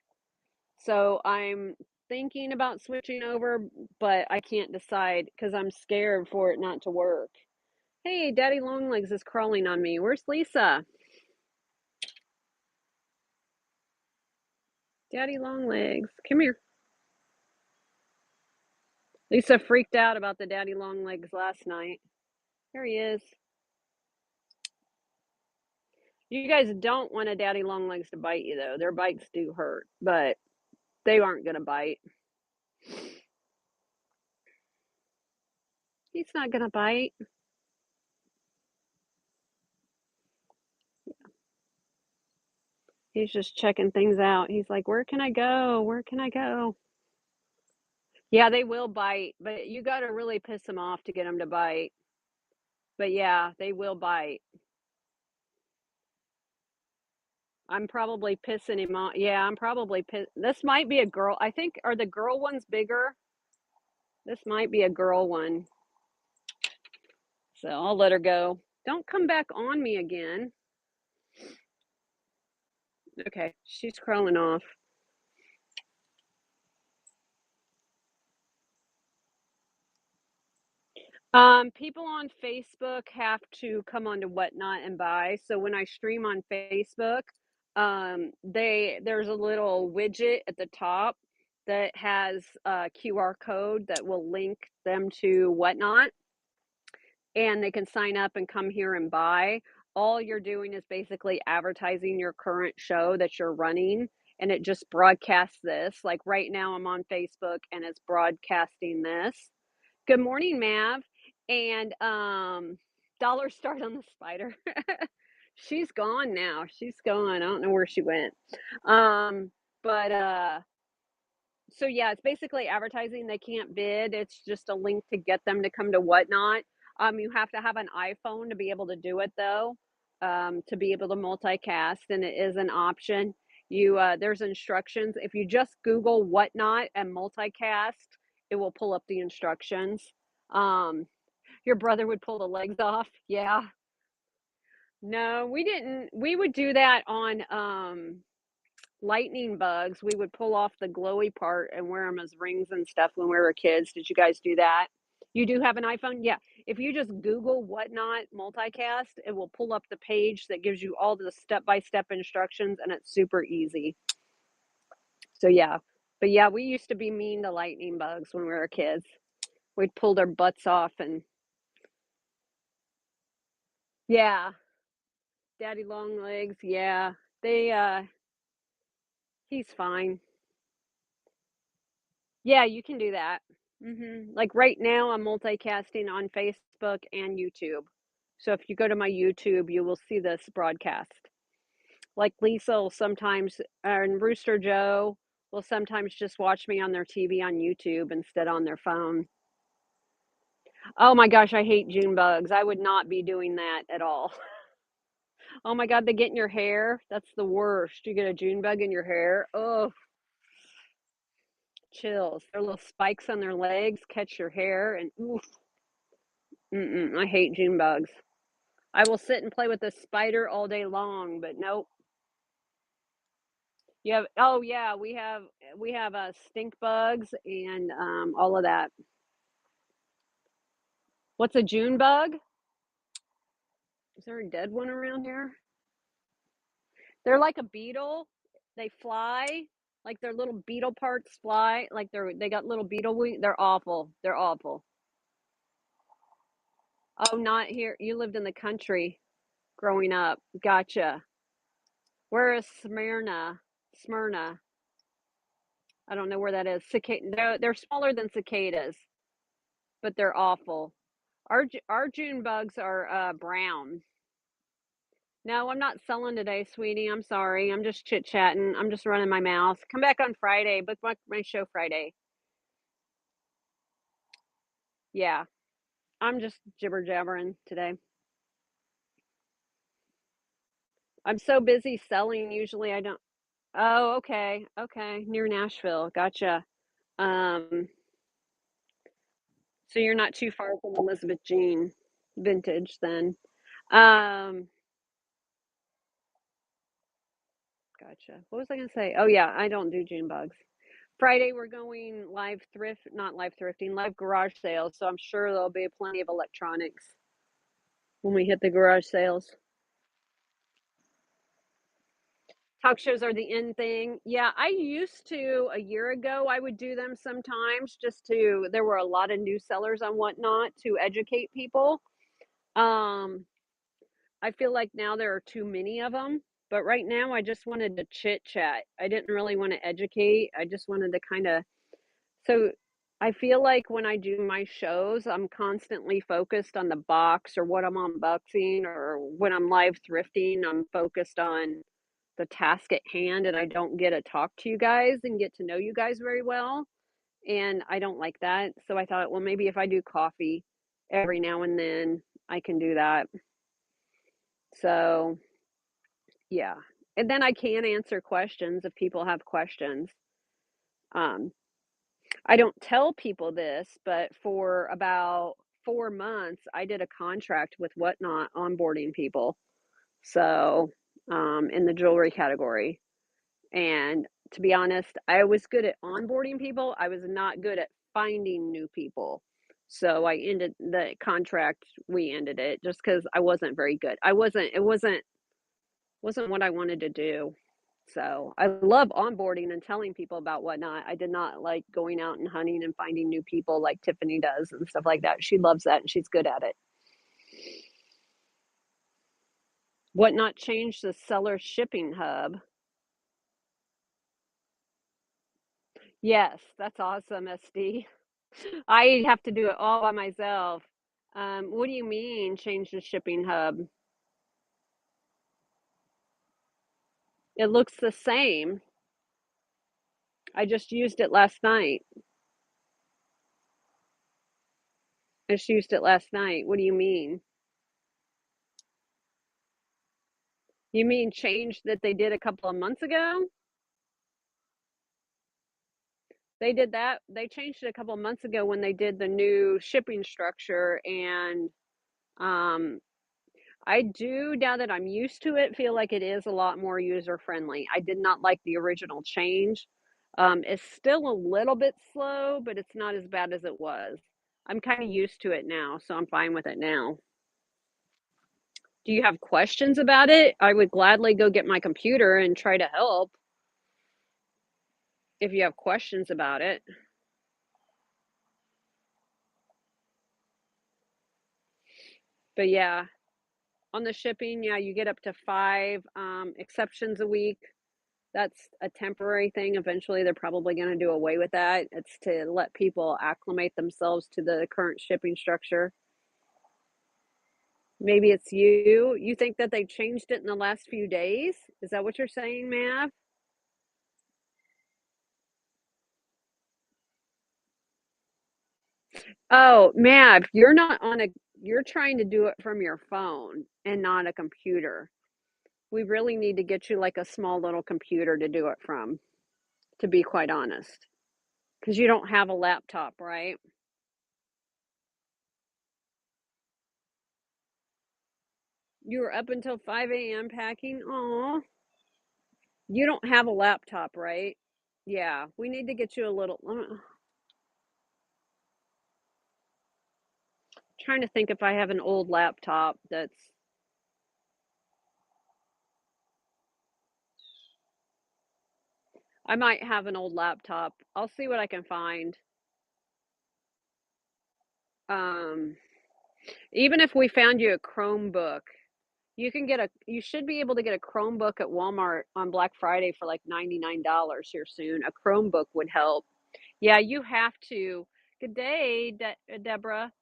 So, I'm thinking about switching over, but I can't decide because 'cause I'm scared for it not to work. Hey, Daddy Longlegs is crawling on me. Where's Lisa? Daddy Longlegs, come here. Lisa freaked out about the Daddy Longlegs last night. Here he is. You guys don't want a Daddy Longlegs to bite you, though. Their bites do hurt, but they aren't going to bite. He's not going to bite. He's just checking things out. He's like, where can I go? Where can I go? Yeah, they will bite, but you got to really piss them off to get them to bite. But yeah, they will bite. I'm probably pissing him off. Yeah, I'm probably this might be a girl. I think are the girl ones bigger? This might be a girl one. So I'll let her go. Don't come back on me again. Okay, she's crawling off. People on Facebook have to come onto Whatnot and buy. So when I stream on Facebook, there's a little widget at the top that has a QR code that will link them to Whatnot, and they can sign up and come here and buy. All you're doing is basically advertising your current show that you're running, and it just broadcasts this. Like right now, I'm on Facebook and it's broadcasting this. Good morning, Mav. And dollar start on the spider. She's gone now. She's gone. I don't know where she went. But so yeah, it's basically advertising. They can't bid. It's just a link to get them to come to Whatnot. You have to have an iPhone to be able to do it though, to be able to multicast, and it is an option. There's instructions. If you just Google Whatnot and multicast, it will pull up the instructions. Um, your brother would pull the legs off. Yeah. No, we didn't. We would do that on lightning bugs. We would pull off the glowy part and wear them as rings and stuff when we were kids. Did you guys do that? You do have an iPhone? Yeah. If you just Google Whatnot multicast, it will pull up the page that gives you all the step-by-step instructions, and it's super easy. So yeah. But yeah, we used to be mean to lightning bugs when we were kids. We'd pull their butts off and yeah, daddy long legs. Yeah. They he's fine. Yeah, you can do that. Like right now, I'm multicasting on Facebook and YouTube. So if you go to my YouTube, you will see this broadcast. Like Lisa will sometimes, and Rooster Joe will sometimes just watch me on their TV on YouTube instead on their phone. Oh my gosh, I hate June bugs. I would not be doing that at all. Oh my God, they get in your hair. That's the worst. You get a June bug in your hair. Oh, chills. Their little spikes on their legs catch your hair, and oof. I hate June bugs. I will sit and play with a spider all day long, but nope. You have oh yeah, we have stink bugs and all of that. What's a June bug? Is there a dead one around here? They're like a beetle. They fly, like their little beetle parts fly, like they got little beetle wings. They're awful. They're awful. Oh, not here. You lived in the country growing up. Gotcha. Where is Smyrna? Smyrna. I don't know where that is. They're smaller than cicadas, but they're awful. Our June bugs are brown. No, I'm not selling today, sweetie. I'm sorry. I'm just chit chatting. I'm just running my mouth. Come back on Friday. Book my show Friday. Yeah, I'm just jibber jabbering today. I'm so busy selling. Usually I don't. Oh, okay, okay. Near Nashville. Gotcha. Um, so you're not too far from Elizabeth Jean Vintage then. Um, Gotcha. What was I gonna say? Oh yeah, I don't do June bugs. Friday we're going live not live thrifting, live garage sales. So I'm sure there'll be plenty of electronics when we hit the garage sales. Talk shows are the in thing. Yeah, I used to a year ago. I would do them sometimes there were a lot of new sellers on Whatnot to educate people. Um, I feel like now there are too many of them, but right now I just wanted to chit chat. I didn't really want to educate. I just wanted to kind of so I feel like when I do my shows, I'm constantly focused on the box or what I'm unboxing, or when I'm live thrifting, I'm focused on the task at hand and I don't get to talk to you guys and get to know you guys very well. And I don't like that. So I thought, well, maybe if I do coffee every now and then, I can do that. So yeah. And then I can answer questions if people have questions. Um, I don't tell people this, but for about 4 months, I did a contract with Whatnot onboarding people. So, in the jewelry category. And to be honest, I was good at onboarding people. I was not good at finding new people. So I ended the contract. We ended it just because I wasn't very good. It wasn't what I wanted to do. So I love onboarding and telling people about whatnot. I did not like going out and hunting and finding new people like Tiffany does and stuff like that. She loves that and she's good at it. Whatnot changed the seller shipping hub. Yes, that's awesome, SD. I have to do it all by myself. What do you mean change the shipping hub? It looks the same. I just used it last night. I just used it last night. What do you mean? You mean change that they did a couple of months ago? They did that. They changed it a couple of months ago when they did the new shipping structure, and um, I do, now that I'm used to it, feel like it is a lot more user friendly. I did not like the original change. It's still a little bit slow, but it's not as bad as it was. I'm kind of used to it now, so I'm fine with it now. Do you have questions about it? I would gladly go get my computer and try to help if you have questions about it. But yeah, on the shipping, yeah, you get up to 5 exceptions a week. That's a temporary thing. Eventually, they're probably going to do away with that. It's to let people acclimate themselves to the current shipping structure. Maybe it's you. You think that they changed it in the last few days? Is that what you're saying, Mav? Oh, Mav, you're not on a, you're trying to do it from your phone and not a computer. We really need to get you like a small little computer to do it from, to be quite honest. Because you don't have a laptop, right? You were up until 5 a.m. packing? Aw. You don't have a laptop, right? Yeah, we need to get you a little. Trying to think if I have an old laptop that's. I might have an old laptop. I'll see what I can find. Um, Even if we found you a Chromebook, you can get a. You should be able to get a Chromebook at Walmart on Black Friday for like $99 here soon. A Chromebook would help. Yeah, you have to. Good day, Deborah.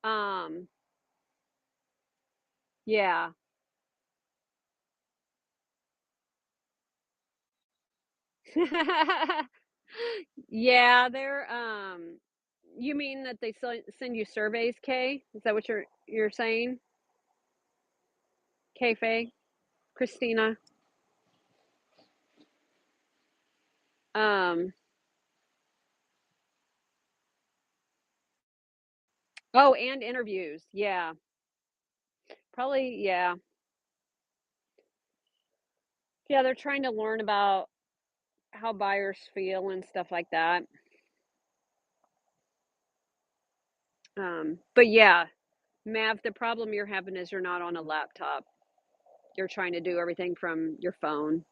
Um, yeah. Yeah, they're you mean that they send you surveys, Kay? Is that what you're saying? Kay Faye? Christina? Um oh, and interviews. Yeah. Probably, yeah. Yeah, they're trying to learn about how buyers feel and stuff like that. But yeah, Mav, the problem you're having is you're not on a laptop. You're trying to do everything from your phone.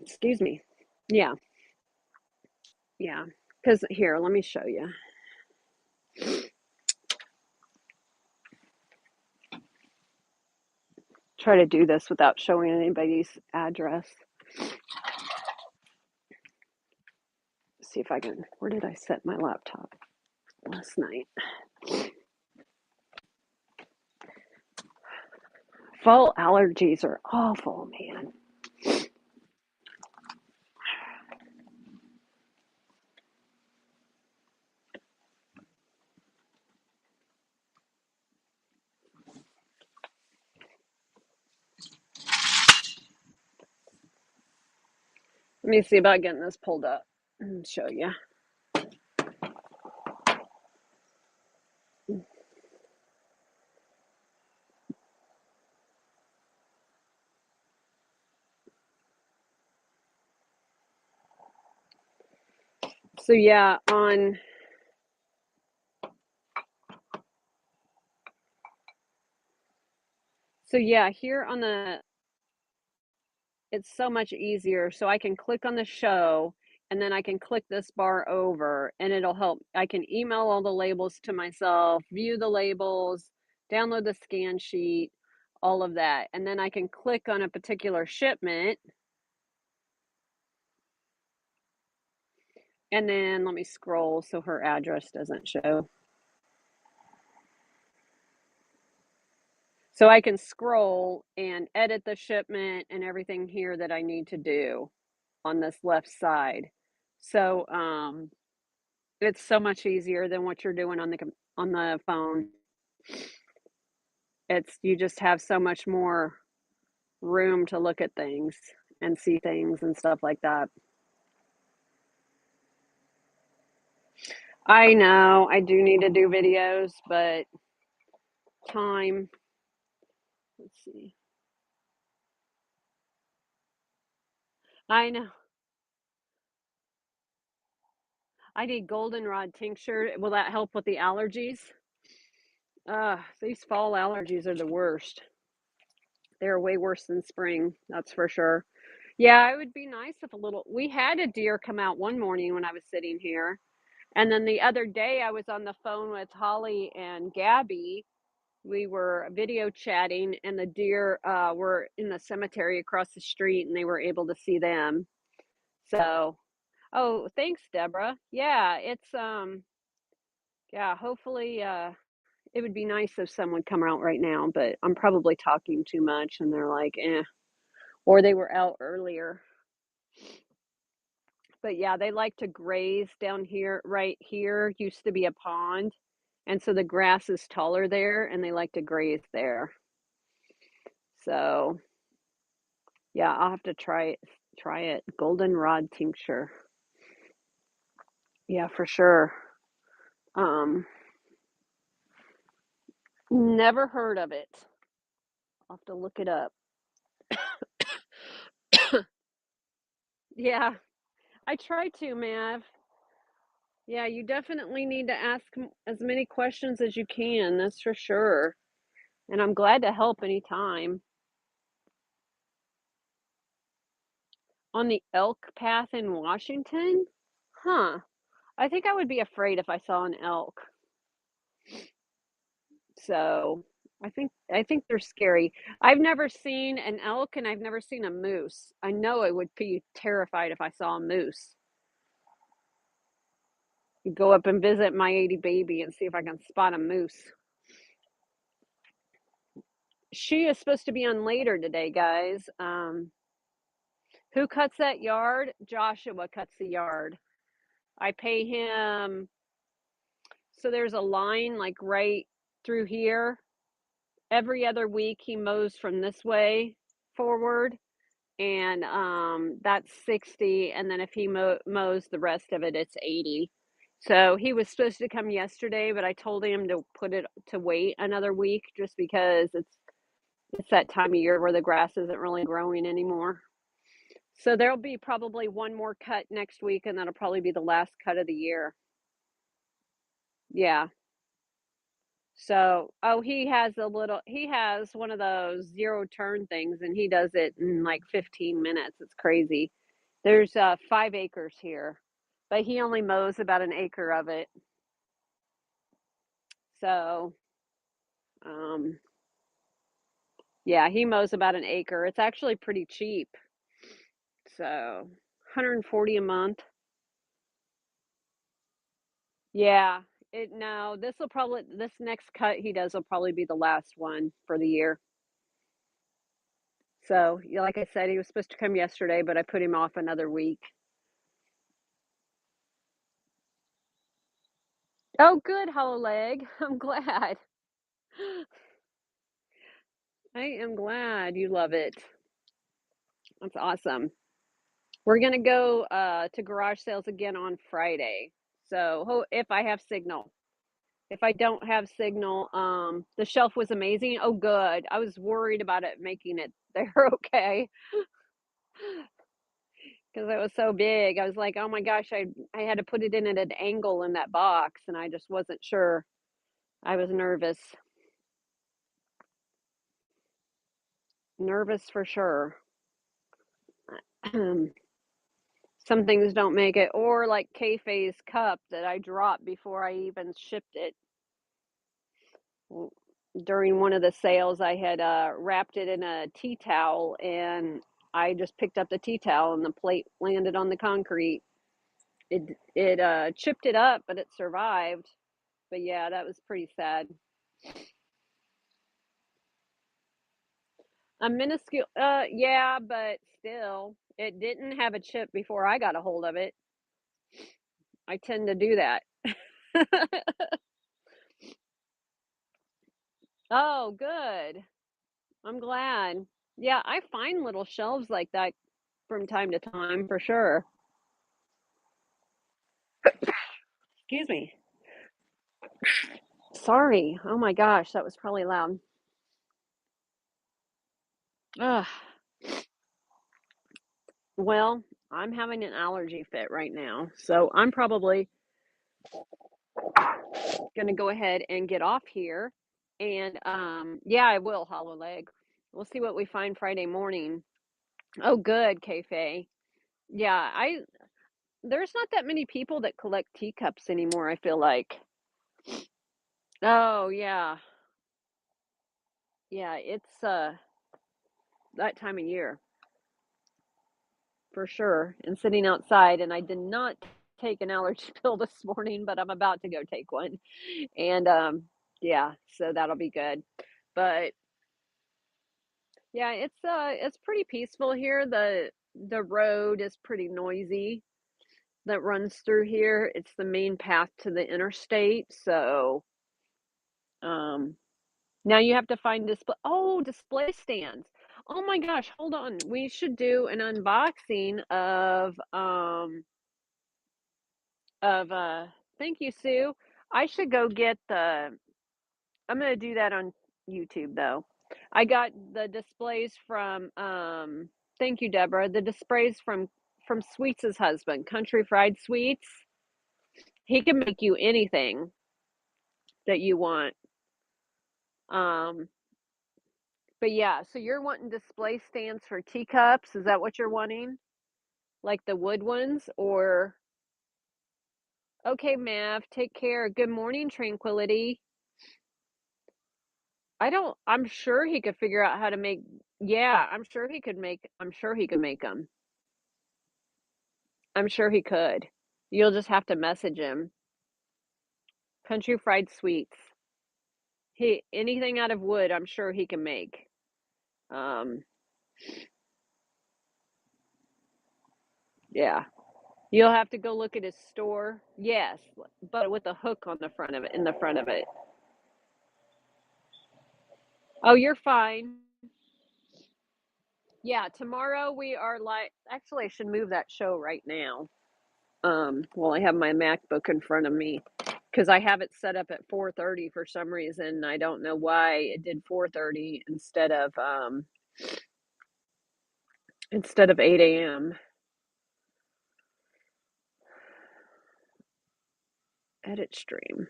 Excuse me. Yeah. Yeah. Because here, let me show you. Try to do this without showing anybody's address. See if I can. Where did I set my laptop last night? Fall allergies are awful, man. Let me see about getting this pulled up and show you. So yeah, on here on the it's so much easier. So I can click on the show and then I can click this bar over and it'll help. I can email all the labels to myself, view the labels, download the scan sheet, all of that. And then I can click on a particular shipment. And then let me scroll so her address doesn't show. So I can scroll and edit the shipment and everything here that I need to do on this left side. So it's so much easier than what you're doing on the phone. It's you just have so much more room to look at things and see things and stuff like that. I know I do need to do videos, but time. Let's see. I know. I need goldenrod tincture. Will that help with the allergies? These fall allergies are the worst. They're way worse than spring, that's for sure. Yeah, it would be nice if we had a deer come out one morning when I was sitting here. And then the other day I was on the phone with Holly and Gabby. We were video chatting and the deer were in the cemetery across the street and they were able to see them. So, oh, thanks, Deborah. Yeah, it's yeah, hopefully it would be nice if someone would come out right now, but I'm probably talking too much and they're like, eh. Or they were out earlier. But yeah, they like to graze down here. Right here used to be a pond, and so the grass is taller there, and they like to graze there. So yeah, I'll have to try it. Try it. Goldenrod tincture. Yeah, for sure. Um, Never heard of it. I'll have to look it up. Yeah, I try to, Mav. Yeah, you definitely need to ask as many questions as you can. That's for sure. And I'm glad to help anytime. On the elk path in Washington? Huh. I think I would be afraid if I saw an elk. So, I think they're scary. I've never seen an elk and I've never seen a moose. I know I would be terrified if I saw a moose. Go up and visit my 80 baby and see if I can spot a moose. She is supposed to be on later today, guys. Who cuts that yard? Joshua cuts the yard. I pay him. So there's a line like right through here. Every other week he mows from this way forward, and that's 60, and then if he mows the rest of it, it's 80. So he was supposed to come yesterday, but I told him to put it to wait another week just because it's that time of year where the grass isn't really growing anymore. So there'll be probably one more cut next week, and that'll probably be the last cut of the year. Yeah. So, oh, he has one of those zero turn things and he does it in like 15 minutes. It's crazy. There's 5 acres here, but he only mows about an acre of it. So, um, yeah, he mows about an acre. It's actually pretty cheap. So, 140 a month. Yeah. No, this next cut he does will probably be the last one for the year. So, yeah, like I said, he was supposed to come yesterday, but I put him off another week. Oh, good, Hollow Leg. I'm glad. I am glad you love it. That's awesome. We're gonna go to garage sales again on Friday. So if I have signal. If I don't have signal, the shelf was amazing. Oh, good. I was worried about it making it there okay because it was so big. I was like, oh my gosh, I had to put it in at an angle in that box, and I just wasn't sure. I was nervous for sure. Some things don't make it, or like Kayfae's cup that I dropped before I even shipped it. W During one of the sales, I had, wrapped it in a tea towel, and I just picked up the tea towel, and the plate landed on the concrete. It chipped it up, but it survived. But yeah, that was pretty sad. A minuscule yeah, but still, it didn't have a chip before I got a hold of it. I tend to do that. Oh, good. I'm glad. Yeah, I find little shelves like that from time to time for sure. Excuse me. Sorry. Oh my gosh, that was probably loud. Ugh. Well, I'm having an allergy fit right now, so I'm probably gonna go ahead and get off here. And yeah, I will hollow leg. We'll see what we find Friday morning. Oh, good, Kayfae. Yeah, I there's not that many people that collect teacups anymore, I feel like. Oh, yeah. Yeah, it's that time of year for sure. And sitting outside, and I did not take an allergy pill this morning, but I'm about to go take one. And yeah, so that'll be good. But yeah, it's pretty peaceful here. The road is pretty noisy that runs through here. It's the main path to the interstate, so um now you have to find display stands. Oh my gosh, hold on. We should do an unboxing of thank you, Sue. I should go get the I'm gonna do that on YouTube though. I got the displays from thank you, Deborah. The displays from Sweets' husband, Country Fried Sweets. He can make you anything that you want. Um but yeah, so you're wanting display stands for teacups? Is that what you're wanting? Like the wood ones or okay, Mav, take care. Good morning, Tranquility. I'm sure he could figure out how to make yeah, I'm sure he could make them. I'm sure he could. You'll just have to message him. Country Fried Sweets. He anything out of wood, I'm sure he can make. Um, yeah. You'll have to go look at his store. Yes, but with a hook on the front of it, in the front of it. Oh, you're fine. Yeah, tomorrow we are like actually I should move that show right now. Well, I have my MacBook in front of me because I have it set up at 4:30 for some reason. I don't know why it did 4:30 instead of 8 a.m. Edit stream.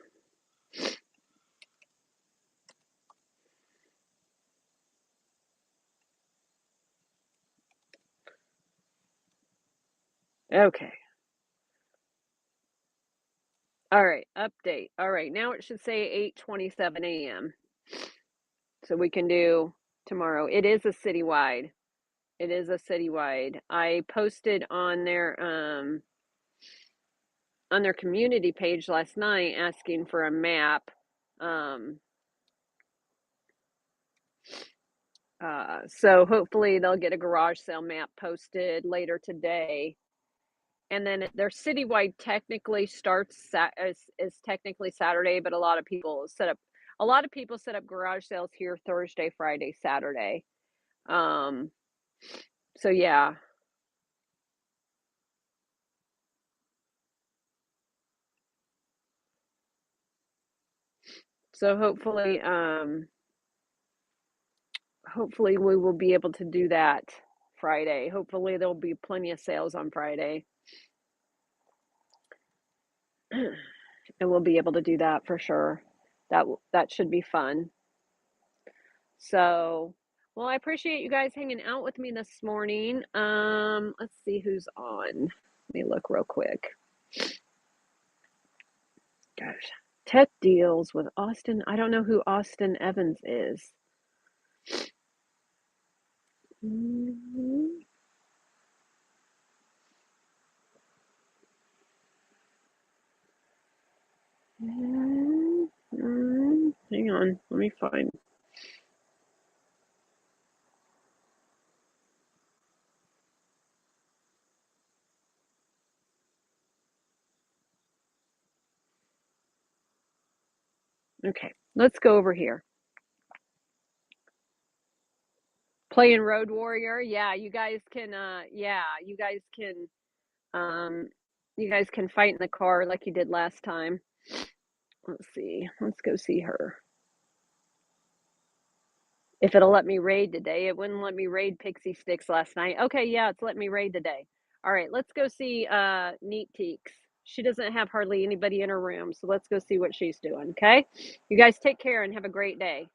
Okay. All right, update. All right, now it should say 8:27 a.m. So we can do tomorrow. It is a citywide. It is a citywide. I posted on their community page last night asking for a map. So hopefully they'll get a garage sale map posted later today. And then their citywide technically is technically Saturday, but a lot of people set up garage sales here Thursday, Friday, Saturday. Um, so yeah. So hopefully we will be able to do that Friday. Hopefully there'll be plenty of sales on Friday. And we'll be able to do that for sure. That should be fun. So, Well, I appreciate you guys hanging out with me this morning. Let's see who's on. Let me look real quick. Gosh. Tech deals with Austin. I don't know who Austin Evans is. Mhm. Hang on, let me find. Okay, let's go over here. Playing Road Warrior. Yeah, you guys can you guys can fight in the car like you did last time. Let's see. Let's go see her. If it'll let me raid today. It wouldn't let me raid Pixie Sticks last night. Okay, yeah, it's letting me raid today. All right, let's go see Neat Teaks. She doesn't have hardly anybody in her room, so let's go see what she's doing, okay? You guys take care and have a great day.